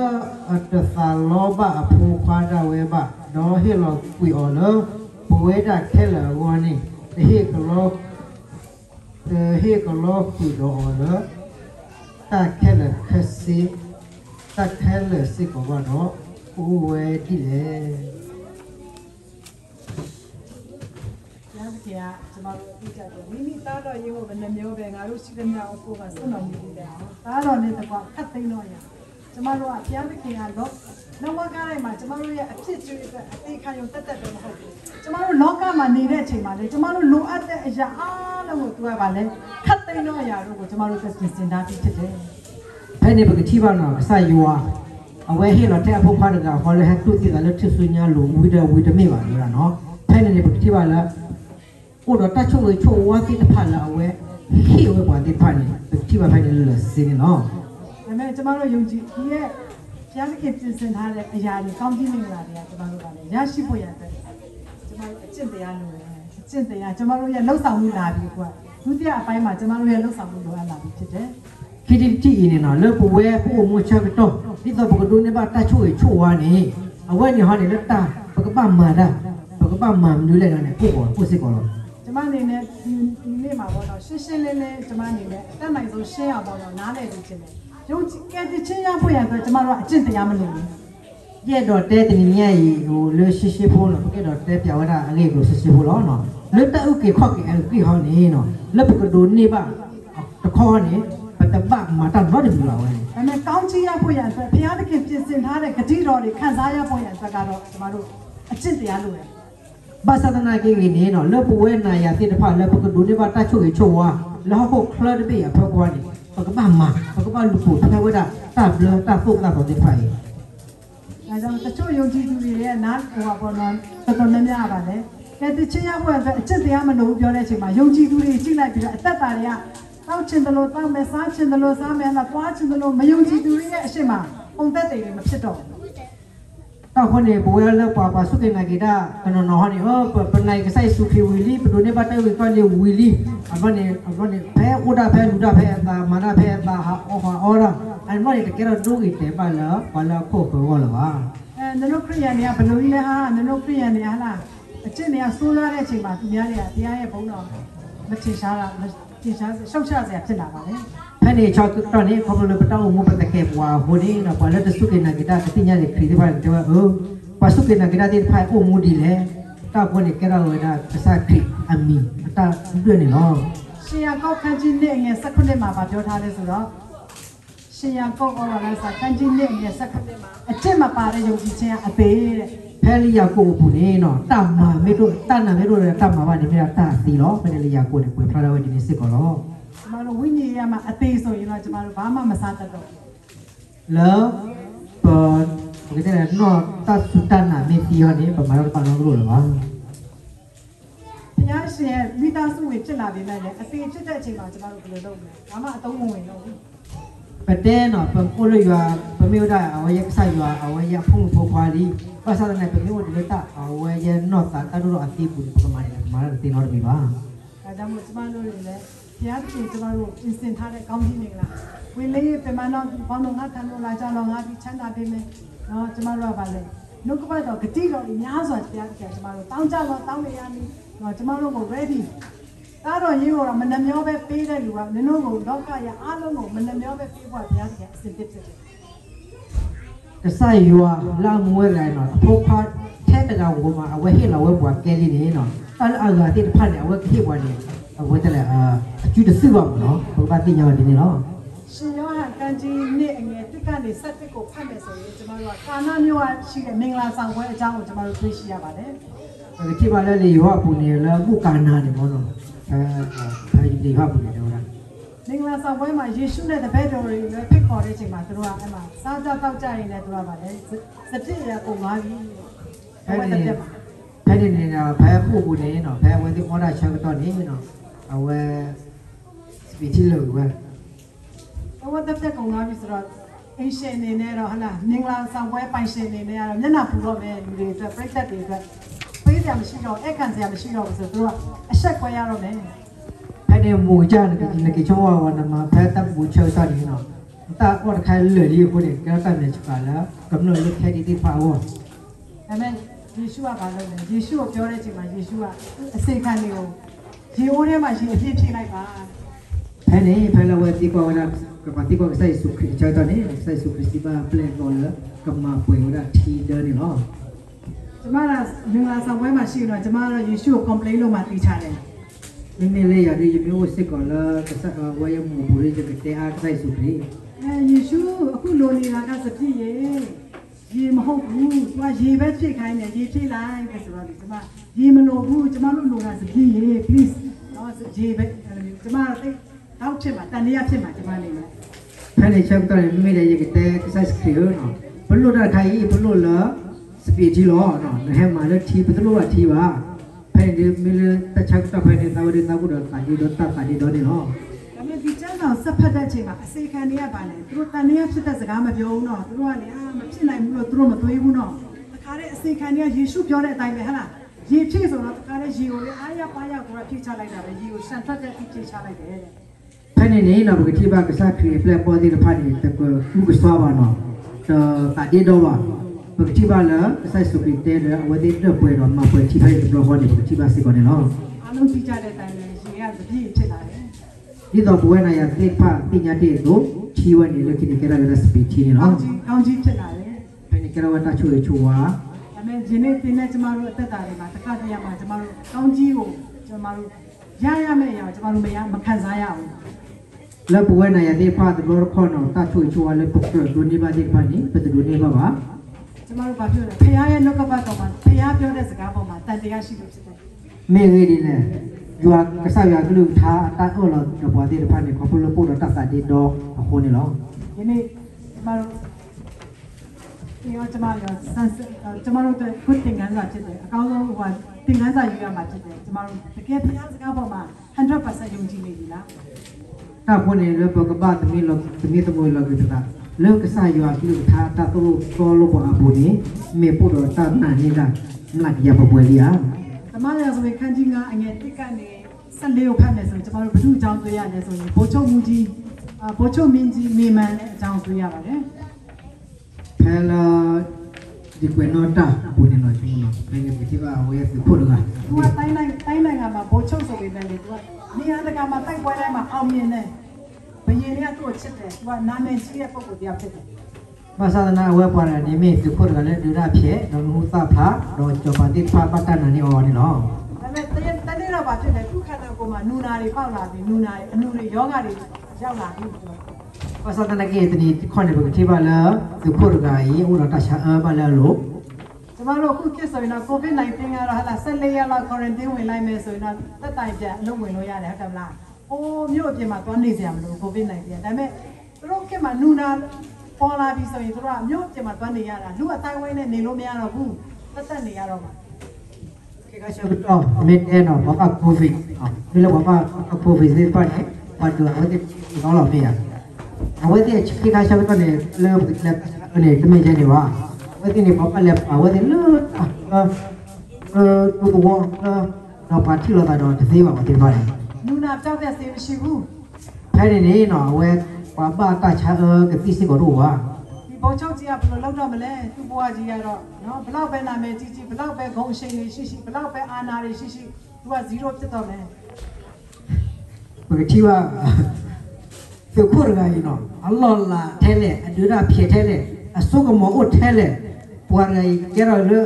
อัตตาโลบะภูควาดาเวบะเนาะให้เราคุยอ๋อแล้วป่วยได้แค่ละวันนี้เฮก็โลคุยอ๋อแล้วตาแค่ละแค่สิตาแค่ละสิก็ว่าเนาะป่วยที่เลย ကျမတို့သိကြတယ်မိမိသားတော်ရေးဖို့ဘယ်နှမျိုးပဲငါတို့ရှိသမျှအဖို့ကစွန့်တော်မူပြီးတယ်သားတော်နဲ့တကွခတ်သိမ်းတော့ရကျမတို့ကဘုရားသခင်ကတော့လောကတိုင်းမှာကျမတို့ရဲ့အဖြစ်ကျွေးအတွက်အသေးခံရုံတက်တက်ပဲမဟုတ်ဘူးကျမတို့လောကမှာနေတဲ့အချိန်မှာလေကျမတို့လိုအပ်တဲ့အရာအားလုံးကိုသူကပါလေခတ်သိမ်းတော့အရာတို့ကိုကျမတို့သက်ပြင်ဆင်ထားပြီးဖြစ်တယ် แค่ในปกติบ้านเราใส่ยัวเอาไว้ให้เราแทบพวกพันธุ์กับเขาเลยให้ตู้ติดแล้วที่สุญญาหลวงวิดาไม่หวานเลยเนาะแค่ในปกติบ้านแล้วโอ้เราตัดช่วยช่วยว่าติดพันแล้วเอาไว้ขี้ไว้กว่าติดพันนี่ปกติบ้านภายในเลยสิ่งเนาะ ဒါပေမဲ့ကျမတို့ယုံကြည်ဒီရဲ့ဘုရားသခင်ပြင်ဆင်ထားတဲ့အရာတွေကောင်းကြီးမင်္ဂလာတွေကကျမတို့ကလည်းရရှိဖို့ရတဲ့ကျမတို့အကျင့်တရားလိုတယ်အကျင့်တရားကျမတို့ရဲ့လှုပ်ဆောင်မှုလာပြီးကွာဒုတိယအပိုင်းမှာကျမတို့ရဲ့လှုပ်ဆောင်မှုလိုအပ်လာပြီးဖြစ်တယ် คิดที่อินเนาะเลิกป่วยผู้มัวชาไปต่อที่ตัวปกติในบ้านตาช่วยว่านี่เอาไว้ในห้องนี่แล้วตาปกติบ้านมาได้ปกติบ้านมาดูแลเราเนี่ยผู้สิก่อน ကျမအနေနဲ့ဒီနေ့မှာပေါ့နော်ရှင်းရှင်းလင်းလင်းကျမအနေနဲ့အတတ်နိုင်ဆုံးရှင်းအောင်ပေါ့နော်နားလည်လို့ခြင်းတယ်ယုံကြည်ကဲ့တင်ချင်းရဖို့ရအတွက်ကျမတို့ကအကျင့်တရားမလို့ဘူး เย่ดอกเตะนี่เนี่ยโหเลือชิพูเนาะปกติดอกเตะเปียวได้อะไรก็ชิพูแล้วเนาะเลือดตะอุกข้อกี่กี่ห้องนี่เนาะแล้วปกตินี่บ้างตะข้อนี่ปัตตบ้ามาตั้งรอดอยู่แล้ว ဒါပေမဲ့ကောင်းချီးရဖို့ရအတွက်ဘုရားသခင်ပြင်ဆင်ထားတဲ့ဂတိတော်တွေခံစားရဖို့ရအတွက်ကတော့ကျမတို့အကျင့်တရားလိုတယ် ภาษาตนาเก่งนี่เนาะเลิกป่วยนายาติดผ่านแล้วปกตินี่บ้านตาช่วยว่าแล้วเขาคลอดไปอ่ะเพราะว่านี่ปกติบ้านมาปกติบ้านลูกปู่ทำไว้ได้ตาเบลตาฟุกตาปกติไฟ ဒါကြောင့်တချို့ယုံကြည်သူတွေရဲ့နားဟိုပေါ်တော့တော်တော်များများပါလေကဲတချင်းရဖို့အတွက်အကျင့်တရားမလို့ပြောတဲ့အချိန်မှာယုံကြည်သူတွေကြည့်လိုက်ပြီးတော့အသက်တာတွေကတောက်ချင်တယ်လို့တောက်မယ်စားချင်တယ်လို့စားမယ်လားပွားချင်တယ်လို့မယုံကြည်သူတွေရဲ့အရှိမပုံသက်တွေမဖြစ်တော့ဘူး ถ้าคนเนี่ยป่วยแล้วป่าสุกินากิดาตอนนอนนี่เป็นไงก็ใส่สุขีวิลีเป็นตัวนี้บ้านเต้ก็เรียกวิลีอันนี้แพ้อุดาแพ้ลุดาแพ้ตามาดาแพ้ตาหาออระอันนี้ก็แค่เราดูอีกแต่บ้านแล้วบ้านแล้วโคกก็แล้วว่า နင်တို့ခရိယန်တွေကဘယ်လိုကြီးလဲဟာနင်တို့ခရိယန်တွေဟာလားအကျင့်တွေကဆိုးလာတဲ့အချိန်မှာသူများတွေကတရားရဲ့ဘုံတော်မထင်ရှားတာမထင်ရှားရှောက်ချစရာဖြစ်လာပါလေ แค่นี้ชาวตอนนี้เขาเลยไปตั้งมุมไปตะเก็บว่าคนนี้นะบ้านแล้วจะสุกินากิดาก็ที่นี่เลยคดีที่บ้านแต่ว่าป่าสุกินากิดาที่พายโอ้มูดีเลยถ้าคนนี้แค่เราเลยนะภาษาคริสอามีถ้าด้วยนี่เนาะ ရှင်ရကောက်ခန်းကြီးနဲ့ငယ်19မှာပြောထားတယ်ဆိုတော့ရှင်ရကောက်ဩဝါဒစာခန်းကြီးနဲ့ငယ်19မှာအကျင့်မပါတဲ့ယုံကြည်ခြင်းအသေးတဲ့ แพ้ลิยาโกปุนี่เนาะตามมาไม่รู้ตั้งน่ะไม่รู้เลยตามมาว่านี่ไม่ได้ตาสีหรอเป็นลิยาโกเนี่ยป่วยพระเราวันนี้สิก่อนหรอ ကျမတို့ဝိညာဉ်ရမှာအသေးဆိုရင်တော့ကျမတို့ဘာမှမစားတတ်တော့ แล้วเปิดปกติแล้วนอตัดสุดตันน่ะมีตีฮอนี่ประมาณเราปานรู้หรอวะ ဘုရားရှင်ရဲ့မိသားစုဝင်ဖြစ်လာပြီမဲ့လေအသေးဖြစ်တဲ့အချိန်မှာကျမတို့ဘယ်လိုလုပ်မလဲဘာမှအသုံးမဝင်တော့ဘူး ประเด็นเนาะเป็นโอเลยว่าเป็นไม่ได้เอาไว้ยักษ์ใส่ว่าเอาไว้ยักษ์พุ่งพวาลีภาษาไหนเป็นไม่ว่าเดือดเอาไว้ยันนอตารู้อันตีบุญประมาณนี้ประมาณตีนอร์มีบ้าง ဒါ ကြောင့်မို့ကျမတို့တွေလည်းဘုရားရှင်ကျမတို့ပြင်ဆင်ထားတဲ့ကောင်းကြီးမင်္ဂလာဝိလေးပြမနောဘောင်းတော်ငါခံလို့လာကြတော့ငါပြီးချမ်းသာပေးမယ်နော်ကျမတို့ကပါလေနှုတ်ကပတ်တော်ဂတိတော်များစွာတရားကျမတို့တောင်းကြတော့တောင်းနေရမည်နော်ကျမတို့ကို ready တားတော်ရေးကိုတော့မနှမျောပဲပေးတဲ့လူကနင်တို့ကိုလောကရအားလုံးကိုမနှမျောပဲပေးဖို့ဘုရားရှင်အစဉ်ဖြစ်တယ်ကစားရွာလာမွေးလိုက်နော်အဖို့ဖတ်แท้ตะกาวมาเอาไว้ให้เราไว้บวกแกลีนี่เนาะตอนเอาที่พันเนี่ยเอาไว้ที่วันนี้เอาไว้แต่ละจุดซื้อบ่เนาะปกติอย่างนี้เนาะရှင်ယောဟန်ကံကြီးနေ့အငယ်တစ်ကနေ7ကိုဖတ်မယ်ဆိုရင်ကျမတို့ကကာနာမျိုးကရှိတဲ့မင်္ဂလာဆောင်ပွဲအကြောင်းကိုကျမတို့သိရှိရပါတယ်ဒီပါလေလေယောပူနေလားဘုကာနာနေဘောနော်အဲဒီယောပူနေတော့လားမင်္ဂလာဆောင်ပွဲမှာယေရှုနဲ့တပည့်တော်တွေလည်းဖိတ်ခေါ်တဲ့အချိန်မှာသူတို့ကအဲ့မှာစားကြတောက်ကြရင်လည်းသူတို့ကပါလေစပြည့်ရကုန်သွားပြီအဲ့ဒီနေတာဘယ်ပို့ဖို့နေနော်ဘယ်ဝင်ဒီအော်ဒါချက်တော့နေနော်အဝဲစပီချီလို့ဝဲဘဝတက်တက်ကုန်သွားပြီဆိုတော့အင်းရှင်နေနဲ့တော့ဟလာမင်္ဂလာဆောင်ပွဲပိုင်ရှင်နေနဲ့ကတော့မျက်နှာပူတော့မယ်လူတွေအတွက်ပြိသက်တွေအတွက်ပေးစရာမရှိတော့အခန့်စရာမရှိတော့ဘူးဆိုတော့သူကအဆက်ခွဲရတော့မယ်အဲ့ဒီမူကြနေကချောဝါနမှာဘယ်တပ်ဘူးချောစားနေနော်တာအော်ခိုင်လေလေးကိုနေကတမ်းနေချပါလားကမ္လို့လက်ခဲဒီပါဝါဒါမဲ့ယေရှုကဘာလုပ်လဲယေရှုကိုပြောတဲ့အချိန်မှာယေရှုကအစေခံတွေကိုရေအိုးထဲမှာရေအပြည့်ဖြည့်လိုက်ပါဖဲနေဖဲလာဝဲဒီကောလာကပတိကောဆိုင်စုခရစ်ချာတနေဆိုင်စုခရစ်စီပါပလက်ကောလာကမ္မာပွေဝရထီဒနေနော်ကျမကမင်္ဂလာဆောင်ပွဲမှာရှိတော့ကျမကတော့ယေရှုကို complain လုပ်မှတီးချတယ်နင်းနေလေရဒီမျိုးစစ်ကောလာကစဝဲမူဘူရီကတဲ့အားဆိုင်စုခရစ်ယေရှုအခုလိုနေတာကစပြည့်ရေမဟုတ်ဘူးသူကရေပဲဖြည့်ခိုင်းတယ်ရေဖြည့်လိုက်ပဲဆိုတော့ဒီကျမရေမလိုဘူးကျမတို့လိုတာစပြည့်ရေ please နော်ရေပဲကျမတော့တိတ်တောက်ဖြစ်မှာတန်တရားဖြစ်မှာကျမနေမယ်ဖဲနေချက်တော့မိတဲ့ရေကတဲ့ဆိုင်စခရီနော်ဘလို့တာခိုင်ဘလို့လားစပီတီလောနော်ဟဲမှာလည်းထီဘလို့ကထီပါဖဲနေမိလတချက်တော့ဖဲနေတာဝရတာဘူးတော့တာဒီတော့တာဒီတော့နေနော်ဒါပေမဲ့ဒီကျမ်းစာဆက်ဖတ်တဲ့အချိန်မှာအစေခံတွေကပါလေသူတို့တန်တရားဖြစ်တဲ့စကားမပြောဘူးနော်သူတို့ကလည်းမဖြစ်နိုင်ဘူးလို့သူတို့မတွေးဘူးနော်တခါတည်းအစေခံတွေကယေရှုပြောတဲ့အတိုင်းပဲဟဟလားရေဖြည့်ဆိုတော့တခါတည်းရေကိုလေအားရပါရကိုဖြည့်ချလိုက်တာပဲရေကိုဆန်ထွက်တဲ့ဖြည့်ချလိုက်တယ်ဖဲနေနေနော်ဘကတိပါကစားခရီးပလက်ပေါ်ဒီဖာနေတကဘူးကစောပါနော်တာဒီတော့ပါဘကတိပါလာဆိုင်စုခရီးတဲ့ဝဒီတော့ပွဲတော့မပွဲချိဖိုင်တော့ဟောနေဘကတိပါစီကောနေနော်အားလုံးသိကြတဲ့အတိုင်းပဲရေကတပြည့်ဖြစ်လာတယ်ဒီတော့ဘဝနာရသိဖာပညာတဲ့တို့ချီဝနေလို့ကိနေကြရတဲ့စပီချီနေနော်ကောင်းကြီးဖြစ်လာတယ်ဘယ်နေကြရဝတာချိုချိုဝါဒါပေမဲ့ဒီနေ့သင်တဲ့ကျမတို့အသက်တာတွေမှာတစ်ခါတည်းရမှာကျမတို့ကောင်းကြီးကိုကျမတို့ရမယ့်အရာကျမတို့မခံစားရအောင်แล้วบวนาya de pha de lo kho no ta chu chu wa le pok pro do ni ba de pha ni pe de do ni ba ba ကျမတို့ဘာပြောလဲဖခင်ရဲ့နှုတ်ကပတ်တော်မှာဖခင်ပြောတဲ့စကားပေါ်မှာတန်တရားရှိလို့ဖြစ်တယ်မေငယ်ဒီနဲ့ยัวกษัตริย์กลุ่มท้าตาโอเราจะบอกที่พันธุ์ของพลปูเราตัดสายดินดอกคนนี่หรอทีนี้มาเราจะมาเราจะมาเราจะพูดถึงงานสัตว์จิตเลยเขาเราว่าถึงงานสัตว์อยู่มาจิตเลยจะมาเราแต่แค่พยานสกัดพอมา100%ยงจริงเลยดีละถ้าคนนี้เราบอกกับบ้านตรงนี้เราตรงนี้ตรงนี้เราคือต่างเลิกกษัตริย์ยัวกลุ่มท้าตาโตโตโลกอาบุนี้เมื่อพูดเราตาหนานี่ละหลักยาบวเลียကျမတို့ဆိုရင်ခန်းကြီးကအငယ်တစ်ကနေ14ကိုဖတ်မယ်ဆိုရင်ကျမတို့ဘုသူ့အကြောင်းတွေ့ရတယ်ဆိုရင်ဘိုးချုပ်မူကြီးဘိုးချုပ်မင်းကြီးမေမန်တဲ့အကြောင်းတွေ့ရပါတယ်ဖဲလာဒီကွေနော်တာဘုန်းတော်ကြီးနော်ဘယ်လိုဖြစ်ပါဝဲသူဖို့ကသူကတိုင်းနိုင်ငံမှာဘိုးချုပ်ဆိုပေမဲ့လေသူကနေရာတကာမှာတိုက်ပွဲထဲမှာအောင်မြင်တယ်ဘယင်တွေကသူ့ကိုချစ်တယ်သူကနာမည်ကြီးတဲ့ပုဂ္ဂိုလ်တရားဖြစ်တယ်ภาษานาเวปารานิมิสุขกันเลยดูได้เพียเราหูตาพระเราจบปฏิภาปัตตานานิออนี่เนาะแต่ตอนนี้เราบอกที่ไหนทุกขั้นตอนกูมานูนารีเป้าลาบีนูนารีอนุรีย้อนกันรีเจ้าลาบีภาษาตะนักเกตนี่คนในบุคคลที่บ้านแล้วสุขกันยี่อุราตชาบ้านแล้วลูกจะมาเราคู่คิดสวยนะโควิด-19เราฮะละเซเลยาเราควอรันทีนဝင်လိုက်မယ်ဆိုရင်တော့တက်တိုင်ပြလုံးဝင်လို့ရတယ်ဟုတ်တယ်မလားအိုးမြို့အပြင်မှာသွားနေစရာမလိုကိုဗစ်-19ဒါပေမဲ့သူတို့ခင်မှာနူနာပေါ်လာပြီဆိုရင်တို့ကမြို့ပြင်မှာသွားနေရတာလူအတိုင်းဝိုင်းနဲ့နေလို့မရတော့ဘူးသက်နေရတော့မှာခေကရှောတော့မစ်အဲနော်ဘာကကိုဗစ်ဒီလိုဘာကကိုဗစ်ဒီပါတယ်ဘာတို့အဝတ်ဒီကောင်းလို့ပြရအဝတ်ဒီခေကရှောတော့လေလောလေတမင်ကျနေပါအဝတ်ဒီနေဘာကလည်းအဝတ်ဒီလို့တူတော့တော့ပါတီလို့တော့တသေးပါမတင်ပါတယ် นูนาเจ้าแต่เสียไม่ชิบู แค่นี้เนาะเว้ยป้าบ้าตาชากับพี่สิก็รู้ว่า ဒီဘောချုပ်ကြီးကဘယ်လိုလုပ်တော့မလဲသူ့ဘဝကြီးကတော့နော်ဘလောက်ပဲနာမည်ကြီးကြီးဘလောက်ပဲဂုဏ်ရှိန်တွေရှိရှိဘလောက်ပဲအာဏာတွေရှိရှိသူက0ဖြစ်တော့မယ် ပကတိဝါသူခုရကီနော်အလ္လာဟ်လာထဲလေအဒူရာဖြစ်ထဲလေအဆုကမောအထဲလေပွာရကီကျရလေ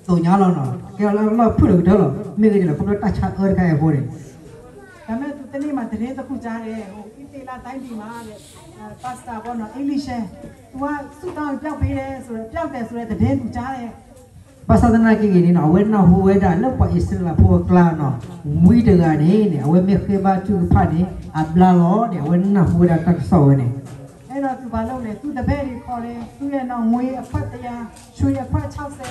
တုံညာလောနော်ကျရလောဖုရကတော့မိကလေးကဘယ်တချာအော်ကဲပေါ်တယ် ဒါပေမဲ့သူတနေ့မှတရင်တစ်ခုကြားတယ်ဟိုအီတေလာတိုင်းပြည်မှာတဲ့ပါစတာဘောနော်အင်္ဂလိပ်ရှဲသူကစုတောင်းပြောက်ပေးတယ်ဆိုတော့ပြောက်တယ်ဆိုတဲ့တရင်သူကြားတယ် ภาษาตนากี่นี่เนาะเว้นเอาหัวได้แล้วปะอิสราพวกกลาเนาะมุยเดกานี่เนี่ยเว้นไม่เคยบาจุพานี่อับลาลอเนี่ยเว้นน่ะหัวได้ตักซอเนี่ย အဲ့တော့သူဘာလုပ်လဲသူတပည့်တွေခေါ်တယ်သူရဲ့နောက်ငွေအဖက်တရားရွှေအဖက်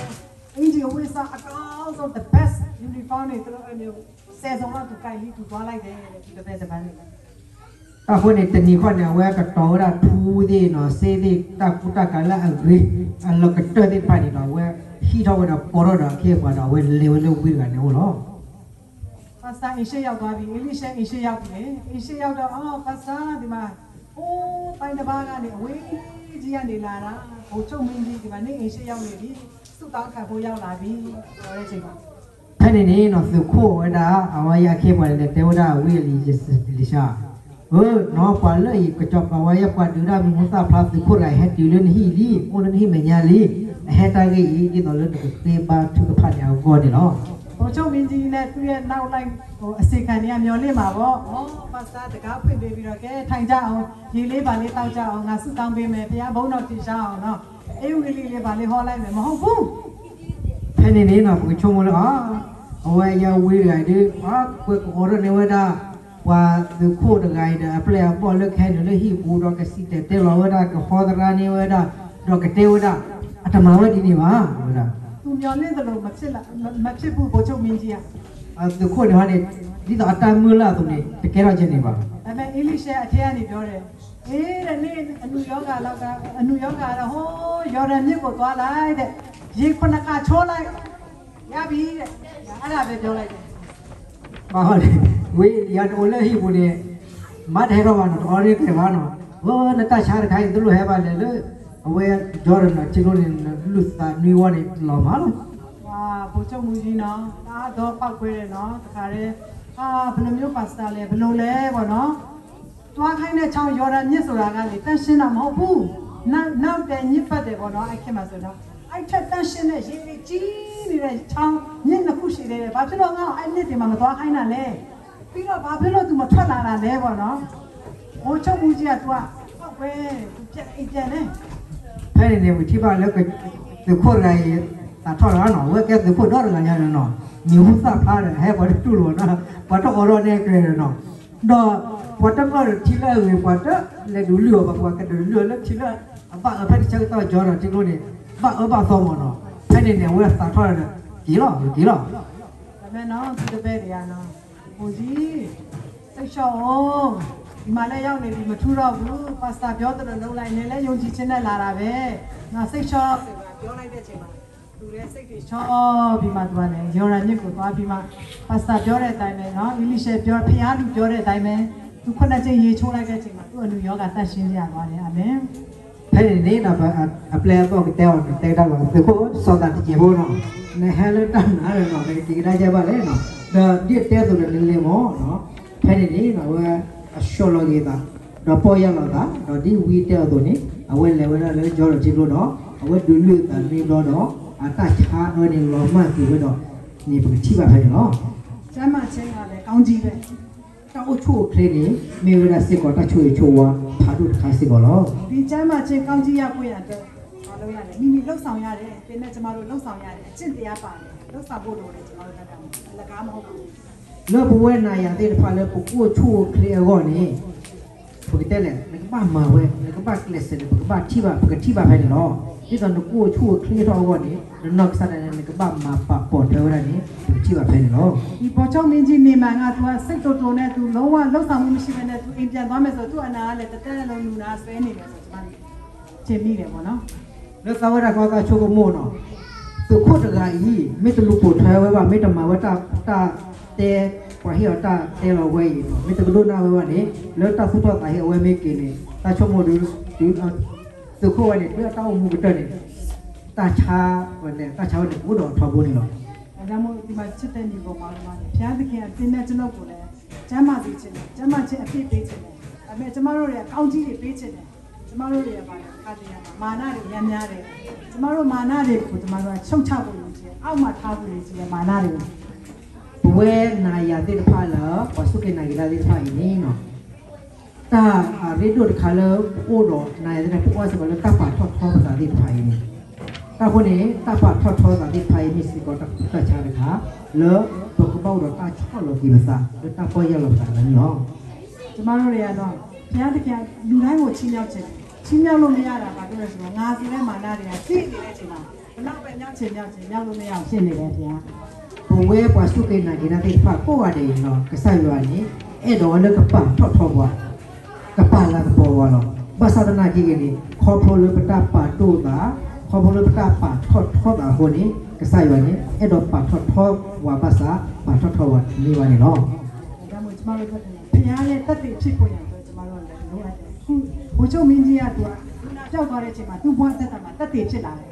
60အင်ဂျီဝိစာအကောင်းဆုံး the best uniform တွေသူတို့အမျိုးဆယ်စုံလောက်သူကြိုက်ပြီးသူသွားလိုက်တယ်သူတပည့်တပန်းတွေ ถ้าคนเนี่ยจะนี่คนเนี่ยเว้ก็ตอระทูดิเนาะเซดิตะกุตะกะละอังกฤษอันละก็ตอดิพานี่เนาะเว้ฮีทอเนาะปอรอเคกว่าเนาะเว้เลววิกันเนี่ยโหเนาะ ပါစတာအင်ရှေရောက်သွားပြီအင်္ဂလိပ်ရှဲအင်ရှေရောက်ပြီအင်ရှေရောက်တော့ပါစတာဒီမှာအိုးပိုင်းတစ်ပါးကနေအဝေးကြီးကနေလာတာဟိုချုပ်မင်းကြီးဒီမှာနေအင်ရှေရောက်နေပြီစုတောင်းခံဖို့ရောက်လာပြီပြောတဲ့အချိန်မှာ แค่นี้เนาะสุโคเวดาอวายาเคกว่าเนี่ยเทวดาวิลิชาเนาะปาเลยกระจอกอวายากว่าดูดามีมุสาพลาสุโคไรเฮติเลนฮีลีโอเลนฮีเมญาลีเฮตากีอีตอเลนก็เตบาทุกพาเนี่ยก็ดิเนาะ ဘုံချုပ်မင်းကြီးနဲ့သူရဲ့နောက်လိုက်ဟိုအစီခံတွေကမျောလင့်မှာပေါ့။ပါစတာတကားဖွင့်ပေးပြီးတော့ကဲထိုင်ကြအောင်ရေလေးပါလေးတောက်ကြအောင်ငါဆုတောင်းပေးမယ်ဘုရားဘုန်းတော်တည်ရှားအောင်နော်။အေးဦးကလေးလေးပါလေးဟောလိုက်မယ်မဟုတ်ဘူး แค่นี้เนาะก็ชมเลยอวายาวิไรดิก็ออรเนวดาว่าสุโคตะไกเดอเปลปอลแค่เนี่ยฮีปูดอกสิเตเตลวดาก็ฮอดราเนวดาดอกเทวดาอาตมาว่าดีนี่ว่าเวลา ။သူမျောလင့်တယ်လို့မဖြစ်ဘူးဘုံချုပ်မင်းကြီးက สุโคเนี่ยเนี่ยဒီတော့အတမူလာတုန်နေတကယ်တော့ချက်နေပါ ။ဒါပေမဲ့အင်္ဂလိပ်ရှဲအထက်ကနေပြောတယ်။အေးတဲ့နေ့အနုယောဂလောက်ကအနုယောဂကတော့ဟိုးယော်ဒန်မြစ်ကိုသွားလိုက်တဲ့။ရေခုနကချိုးလိုက်ရပြီတဲ့။အဲ့ဒါပဲပြောလိုက်တယ် ဘာဟုတ်လဲဝေးရတိုလဲဟိဘူးနေမတ်ဟဲရောဘာနော်အော်ရီကေဘာနော်ဝနတချာခိုင်ဒလူဟဲဘာလေလေအဝဲဂျော်ရနာချီလိုနေလူစာနီဝနေလောမာနော် ။ဝါဘုံချုပ်မင်းကြီးနော်။ဒါတော့ပောက်ခွဲတယ်နော်။တခါတည်းဘယ်လိုမျိုးပါစတာလဲဘယ်လိုလဲပေါ့နော်။သွားခိုင်းတဲ့ချောင်းယော်ဒန်မြစ်ဆိုတာကလေတန့်ရှင်းတာမဟုတ်ဘူး။နောက်တဲ့ညစ်ပတ်တယ်ပေါ့နော်အဲ့ခင်မှာဆိုတော့အဲ့ထက်တန့်ရှင်းတဲ့ရေတွေကြီးနေတဲ့ချောင်းမြစ်နှစ်ခုရှိသေးတယ်။ဘာဖြစ်လို့ငါအဲ့မြစ်တွေမှာမသွားခိုင်းတာလဲ။ပြီးတော့ဘာဖြစ်လို့ तू မထွက်လာတာလဲပေါ့နော်။ဘိုးချုပ်မှုကြီးက तू ကဟုတ်ပဲ तू ပြက်အိတ်ပြန်နေ ဖဲနေဝတိပါလဲကဒီခိုရိုင်တာထော်လာနော်ဝဲကဲဒီခိုဒေါ်ရညာနော်မြူစာဖားတယ်ဟဲဘာတူလို့နော်ဘာတော့အော်ရနေကြရနော်တော့ဘာတော့ချီလာဝေဘာတော့လေဒူလီယောဘာကဒူလီယောလက်ချီလာအပအဖက်ချက်တော့ကြောတော့ဒီလိုနေဘာအပသောမနော်ဖဲနေဝဲစာထော်တယ်ကြီးလား ဒါပေမဲ့နော်သူတပည့်တွေကနော်ဟိုကြီးစိတ်လျှော့အောင်ဒီမှာလည်းရောက်နေပြီမထူတော့ဘူးပါစတာပြောတယ်လို့လုံးလိုက်နေလဲယုံကြည်ခြင်းနဲ့လာတာပဲငါစိတ်လျှော့ပြောလိုက်တဲ့အချိန်မှာသူရဲ့စိတ်တွေလျှော့ပြီးမှသူကလည်းယော်ရန်မြစ်ကိုသွားပြီးမှပါစတာပြောတဲ့အတိုင်းပဲနော်အင်္ဂလိပ်ရှဲပြောဖျားလူပြောတဲ့အတိုင်းပဲသူခုနှစ်ချိန်ရေချိုးလိုက်တဲ့အချိန်မှာသူ့အနုယောဂတတ်ရှင်းကြသွားတယ်အာမင် ဖဲနေနော်အပလဲတော့တဲတော့တဲတော့ဒီခိုစောတာတကြီးဘောနော်နေဟဲလတန်နာရနော်ဒီကြကြပါလေနော်ဒါဒီတဲဆိုတယ်လေမောနော်ဖဲနေနော်ဝအရှောလောကြီးတာတော့ပေါ်ရလာတာတော့ဒီဝီတဲတော့နေအဝဲလေဝဲလေကြောတော့ကြည့်လို့တော့အဝဲဒူလူတာနေတော့အတချာနေလောမှဒီဘတော့နေပချိပါဖဲနော် ကျမ်းမာခြင်းကလည်းကောင်းကြီးပဲ တော့ချို့ကလေးနေမေဝရစစ်ကောတချို့ချို့ဝါဖာတို့ခါစစ်ကောလော ဒီကျမ်းမာခြင်းကောင်းကြီးရပွင့်ရတဲ့မလုပ်ရတယ်မိမိလှုပ်ဆောင်ရတယ်သင်နဲ့ကျမတို့လှုပ်ဆောင်ရတယ်အကျင့်တရားပါတယ်လှုပ်ဆောင်ဖို့လိုတယ်ကျမတို့ကလကားမဟုတ်ဘူး လောဘဝနာရတဲ့ဖာလေပုကိုချို့ကလေးကောနေဖုန်တယ်လေကဘာမဝဲကဘာကလစ်လေကဘာတိဘာကတိဘာဖဲနော်ဒီတော့ကိုချို့ကလေးတော့ကောနေနောက်ဆက်တယ်ကဘာမပါပေါ်တယ်ရနေတိဘာဖဲနော် ဒီပေါ်ချုပ်မင်းကြီးနေမှန်ကသူကစိတ်တော်နဲ့သူလုံးဝလှုပ်ဆောင်မှုမရှိဘဲနဲ့သူအိမ်ပြန်သွားမယ်ဆိုသူ့အနာကလည်းတတဲလုံးလူနာဆွဲနေတယ်ဆိုကျမတို့ရှင်းမိတယ်ပေါ့နော် လောသဝရကောကချို့ကမို့နော်သူခုတ်တကကြီးမိတလူပို့ထွဲဝဲပါမိတမဝတာတာတဲ พอเฮียตาเตลเอาไว้ไม่ต้องดูหน้าไว้วันนี้แล้วตาสุดท้ายเอาไว้ไม่กินนี่ตาชมดูสุขวันนี้เพื่อตาumuกเตนี่ตาชาวันนี้ตาชาวันนี้พูดออกทบุญหรอဒါကြောင့်မို့ဒီမှာချစ်တဲ့ညီကောင်မောင်နှမတွေဘုရားသခင်ကသင်တဲ့ကျွန်ုပ်ကိုလည်းကျမ်းမာစေခြင်းနဲ့ကျမ်းမာခြင်းအပြည့်ပေးခြင်းနဲ့ဒါပေမဲ့ကျမတို့တွေကကောင်းကြီးတွေပေးခြင်းနဲ့ကျမတို့တွေကပါတယ်ခါတည်းရမှာမာနတွေရမ်းများတယ်ကျမတို့မာနတွေကိုကျမတို့ကချုပ်ချဖို့လိုချင်အောက်မှာထားဖို့လိုချင်မာနတွေကိုเวนายาติดพาละปสุกินายาติดพาอีนี่เนาะตาริดูดคาเลโอโดนายจะพูดว่าสมมติตาปาทอดภาษาติดพาอีนี่ตาคนนี้ตาปาทอดภาษาติดพาอีมีสิกอตาชาเลยค่ะแล้วตัวกบ้าเราตาชอบเรากี่ภาษาแล้วตาพ่อยาเราภาษาอะไรเนาะကျမတို့တွေကတော့ဘုရားသခင်လူတိုင်းကိုချင်းရောက်ခြင်းချင်းရောက်လို့မရတာပါပြောရဆိုတော့ငါစီတဲ့မာနတွေကသိနေတဲ့ချိန်မှာဘလောက်ပဲမြောက်ခြင်းမြောက်ခြင်းမြောက်လို့မရအောင်ဖြစ်နေတယ်ဘုရားเวปสุกินายาติดพาก็ว่าเดี๋ยวเนาะก็ใส่ว่านี่เอ็ดเอาเลยกระป๋าทอดว่ากระป๋าละกระป๋าว่าเนาะภาษาตนากี่กันนี่ขอพลเลยปตาปาตูตาขอพลเลยปตาปาทอดอ่ะคนนี้ก็ใส่ว่านี่เอ็ดเอาปาทอดว่าภาษาปาทอดว่านี่ว่านี่เนาะဒါမှမဟုတ်ကျမတို့ဘုရားရဲ့တတ်သိဖြစ်ပေါ်ရတော့ကျမတို့လည်းလိုအပ်တယ်ခုဘုချုပ်မင်းကြီးကသူကကြောက်သွားတဲ့အချိန်မှာသူ့ဘဝသက်တာမှာတတ်သိဖြစ်လာတယ်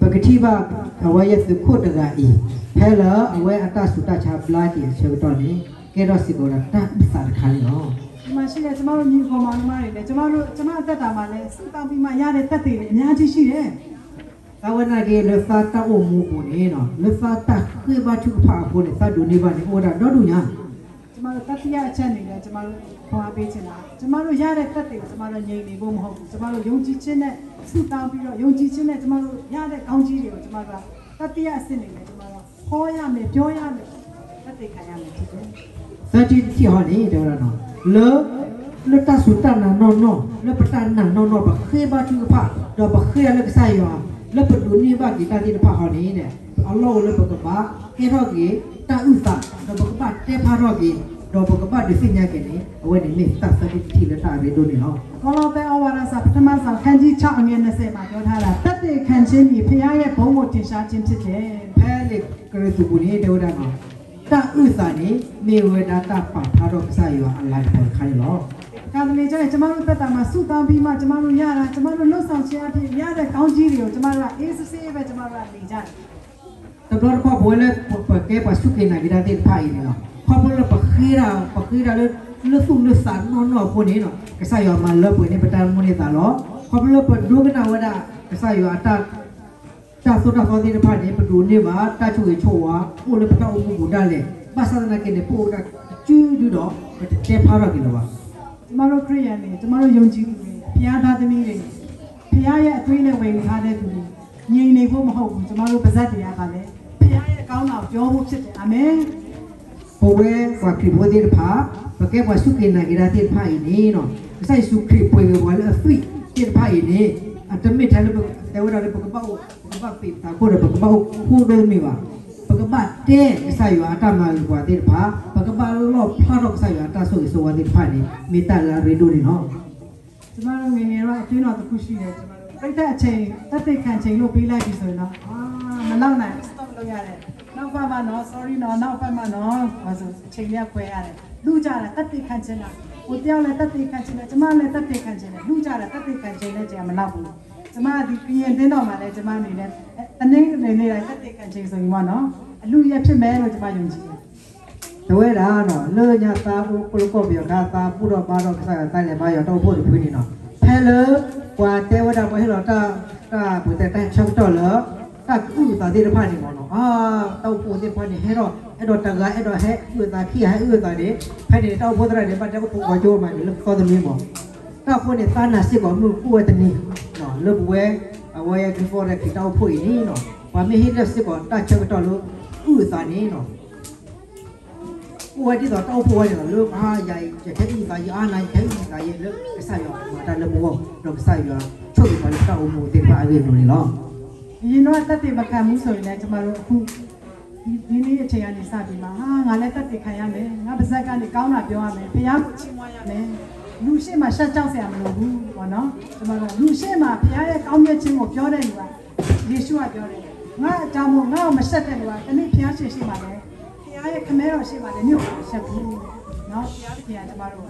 ปกติว่าเอาไว้สุขุตกะอีแพ้ละเอาไว้อัตสุตชาปลาที่เชื่อตอนนี้แกรสิโกระตาอิสาคาลิเนาะဒီမှာရှိတဲ့ကျမတို့ညီကောင်မောင်နှမတွေလည်းကျမအသက်တာမှာလည်းစူတောင်းပြီးမှရတဲ့တက်တွေလည်းအများကြီးရှိတယ်ตาวันนาเกเลฟาตาโอมูปูนี่เนาะเลฟาตาคือบาทุกภาปูนี่ตาดูนี่บานี่โอดาดอดูญาကျမတို့တတိယအချက်နေလည်းကျမတို့ခွာပေးချင်တာကျမတို့ရတဲ့တက်တွေကိုကျမတို့ငြိမ်နေဖို့မဟုတ်ဘူးကျမတို့ယုံကြည်ခြင်းနဲ့စူတောင်းပြီးတော့ယုံကြည်ခြင်းနဲ့ကျမတို့ရတဲ့ကောင်းကြီးတွေကိုကျမတို့တတိယအဆင့်နေလည်းကျမတို့ခေါ်ရမယ်ပြောရမယ်တက်တွေခံရမယ်ဖြစ်တယ်สติที่หอนี่เดี๋ยวละเนาะเลตาสุตานะนอนเลปตานะนอนบะเคบาทุกภาดอบะเคเลกไสยอเลปดูนี่บากีตาติภาหอนี่เนี่ยอัลลอฮ์เลปกบะเกรอกีตาอุตาดอบกบะเตพารอกีดอบกบะดิสิญญาเกนี่เอาไว้นี่ตัสติที่เลตาเรโดนี่เนาะကောလောသဲဩဝါဒစာပထမဆောင်ခန်းကြီး6အငယ်20မှာပြောထားတာတက်တဲ့ခံခြင်းဒီဖခင်ရဲ့ဘုန်းကိုတင်ရှားခြင်းဖြစ်တယ်แพ้เล็กกระตุบุนี่เดี๋ยวได้เนาะตาอุตานี่มีเวดาตาปาทารอกไสยออะไรพอใครเนาะကာမလီကျကျမတို့တက်တာမှာစုတောင်းပြီးမှကျမတို့ရတာကျမတို့လှုပ်ဆောင်ခြင်းအဖြစ်ရတဲ့ကောင်းကြီးတွေကိုကျမတို့ကအေးစစ်စစ်ပဲကျมတို့ကနေကြတယ်ตำรวจก็บอกเลยเก็บปัสสุกินายาติดพาอีเนาะพอบอกเลยปักขีราเลยเลือดสุ่มเลือดสารนอนคนนี้เนาะก็ใส่ยอมาเลือดปุ่นนี่ประจำมันนี่ตลอดพอบอกเลยปัดดูกันเอาไว้ได้ก็ใส่ยอตาจากสุดท้ายที่ผ่านนี้ปัดดูนี่ว่าตาช่วยโชว์ว่าโอ้เลยปัดเอาบุญได้เลยภาษาหน้าเกณฑ์พูดกันจื้อดูดอกเจ็บพารากินแล้ววะကျမတို့ခရိယန်တွေကျမတို့ယုံကြည်သူတွေဘုရားသားသမီးတွေဘုရားရဲ့အသွေးနဲ့ဝေထားတဲ့သူတွေငြိမ်နေဖို့မဟုတ်ဘူးကျမတို့ပါဇက်တရားကလည်းဘုရားရဲ့ကောင်းတာပြောဖို့ဖြစ်တယ်အာမင်โอเวกว่าคริปโปเดพาปะเก็บว่าสุกินายาติดพาอีนี่เนาะใส่สุคริปโปเวว่าละฟิติดพาอีนี่อัตมิทันแต่ว่าเราปะกะบ้าปิดตาโคดปะกะบ้าคูโดมีว่าปะกะบ้าเตใส่อยู่อาตมาว่าติดพาปะกะบ้าลอบพาดอกใส่อยู่อาตาโซว่าติดพานี่มีตาลาเรดูนี่เนาะကျမတို့ငယ်ငယ်တော့အကျွန်းတော်တစ်ခုရှိတယ်ကျမတို့ပြိတ္တအချိန်တက်တဲ့ခံချိန်လို့ပေးလိုက်ပြီဆိုရင်တော့မလောက်နိုင် stop လုပ်ရတယ်နောက်ပတ်မှနော် sorry နော်နောက်ပတ်မှနော်ဘာဆိုအချိန်ရက်ခွဲရတယ်လူကြတာတက်တဲ့ခံချိန်လားဟိုတယောက်လည်းတက်တဲ့ခံချိန်လားကျမလည်းတက်တဲ့ခံချိန်လားလူကြတာတက်တဲ့ခံချိန်နဲ့ကြာမလောက်ဘူးကျမဒီပြင်တင်းတော်မှာလည်းကျမအနေနဲ့တနေ့နေနေတိုင်းတက်တဲ့ခံချိန်ဆိုရင်ပေါ့နော်အလူရဖြစ်မယ်လို့ကျမယုံကြည်တယ်တဝဲတာနော်လေညာတာဘူးပလကောပြောတာတာပူတော့ပါတော့ဆိုင်တိုင်းလည်းမရတော့ဖို့ဖွေးနေနော်ဖဲလေကွာတဲဝဒမဟဲတော့တာဘူးတဲ့တဲ့ချောက်တော့လေတာကူတာဒီရဖာနေမော်နော်တောက်ဖို့ဒီဖာနေဟဲတော့အဲ့တော့တကားအဲ့တော့ဟဲဥတာခိဟဲဥတာနေဖဲနေတောက်ဖို့တဲ့ပတ်တဲ့ကိုကြောမှလေကောသမီးမော်တာဖို့နေတာနာစစ်ကောမှုကိုတနီနော်လေဘွဲအဝဲကဖော်တဲ့တောက်ဖို့နေနော်ဘာမဟိတဲ့စစ်ကောတာချောက်တော့လို့ဥတာနေနော်我这个到坡上了，呀，这开一个呀，那开一个也了，啥样？但是我那个啥样，出去玩到我这边来弄了。ရင်တော့တက်တယ်မခံဘူးဆိုရင်လည်းကျမတို့အခုဒီနေ့အချိန်ကနေစပြီးမှငါလည်းတက်တယ်ခံရမယ်ငါပါဇက်ကနေကောင်းတာပြောရမယ်ဘုရားကိုချီးမွမ်းရမယ်လူရှိမှရှက်ကြောက်စရာမလိုဘူးပေါ့နော်ကျမတို့လူရှိမှဘုရားရဲ့ကောင်းမြတ်ခြင်းကိုပြောတဲ့လူကယေရှုကပြောတယ်ငါအကြောင်းမို့ငါ့ကိုမရှက်တဲ့လူကတနေ့ဘုရားရှင်ရှိမှလည်းဘုရား ရဲ့ခမဲတော်ရှိမှလည်းမြို့ကိုဆက်ဘူးเนาะဘုရားသခင်ကကျမတို့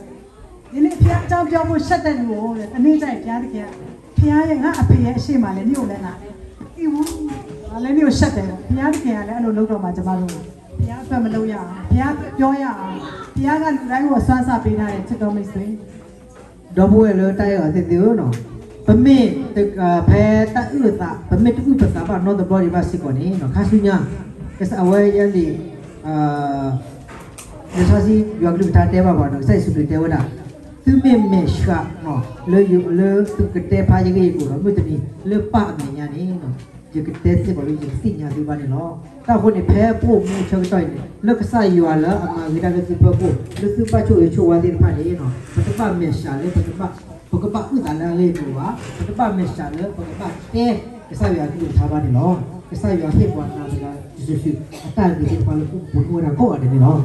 ဒီနေ့ဘုရားအကြောင်းပြောဖို့ဆက်တဲ့လူကိုတဲ့တနေ့ကျရင်ဘုရားသခင်ဘုရားရဲ့ငါအဖေရဲ့အရှိမှလည်းမြို့လည်းလာတယ်ဒီဘူးငါလည်းမြို့ဆက်တယ်ဘုရားသခင်ကလည်းအဲ့လိုလုပ်တော့မှကျမတို့ဘုရားဖတ်မလို့ရအောင်ဘုရားပြောရအောင်ဘုရားကလူတိုင်းကိုဆွမ်းစားပေးထားတဲ့ချစ်တော်မိတ်ဆွေတော့ဘွယ်လို့တိုက်ရတဲ့သေးနော်ပမေတကဖဲတဥတာပမေတူပစာပါနော်တော့ဘော်ဒီပါစီကိုနေနော်ခါဆုညာကစအဝဲရန်ဒီဒီစားစီယောဂလူတာတဲပါပါနော်စိုက်စုတွေတဲဝတာသူမေမေရှာနော်လေယူလေသူကတဲဖာကြီးကိုနော်မြို့တည်းလေပအမြညာနေနော်ဒီကတဲစစ်ပါလို့ဒီစိညာဒီပါနေနော်တာခုနေဖဲပို့မှုချုံတိုက်နေလက်ကစားယူလာအမဂိတာကစီပို့လူစုပါချိုချိုဝါဒီဖာနေနော်ပကပမေရှာလေပကပဥဒလာလေးကိုပါပကပမေရှာလေပကပတဲကစားရကူထားပါနေနော်ကစားရဟိပွားနာကဒီစုအတားဒီပါလို့ဘုရားကိုရတယ်နော်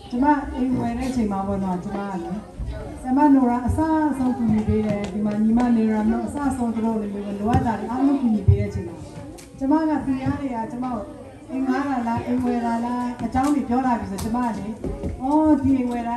ကျမအိမ်ဝယ်တဲ့အချိန်မှာပေါ့နော်ကျမကလည်းဆမနိုရာအစားအဆုံးကူညီပေးတယ်ဒီမှာညီမနေရာတော့အစားအဆုံးတို့လည်းလိုအပ်တာအားလုံးကူညီပေးတဲ့အချိန်မှာကျမကပြရားတွေကကျမကိုအိမ်ငားတာလားအိမ်ဝယ်တာလားအကြောင်းတွေပြောလာပြီဆိုကျမကလေအော်ဒီအိမ်ဝယ်တာ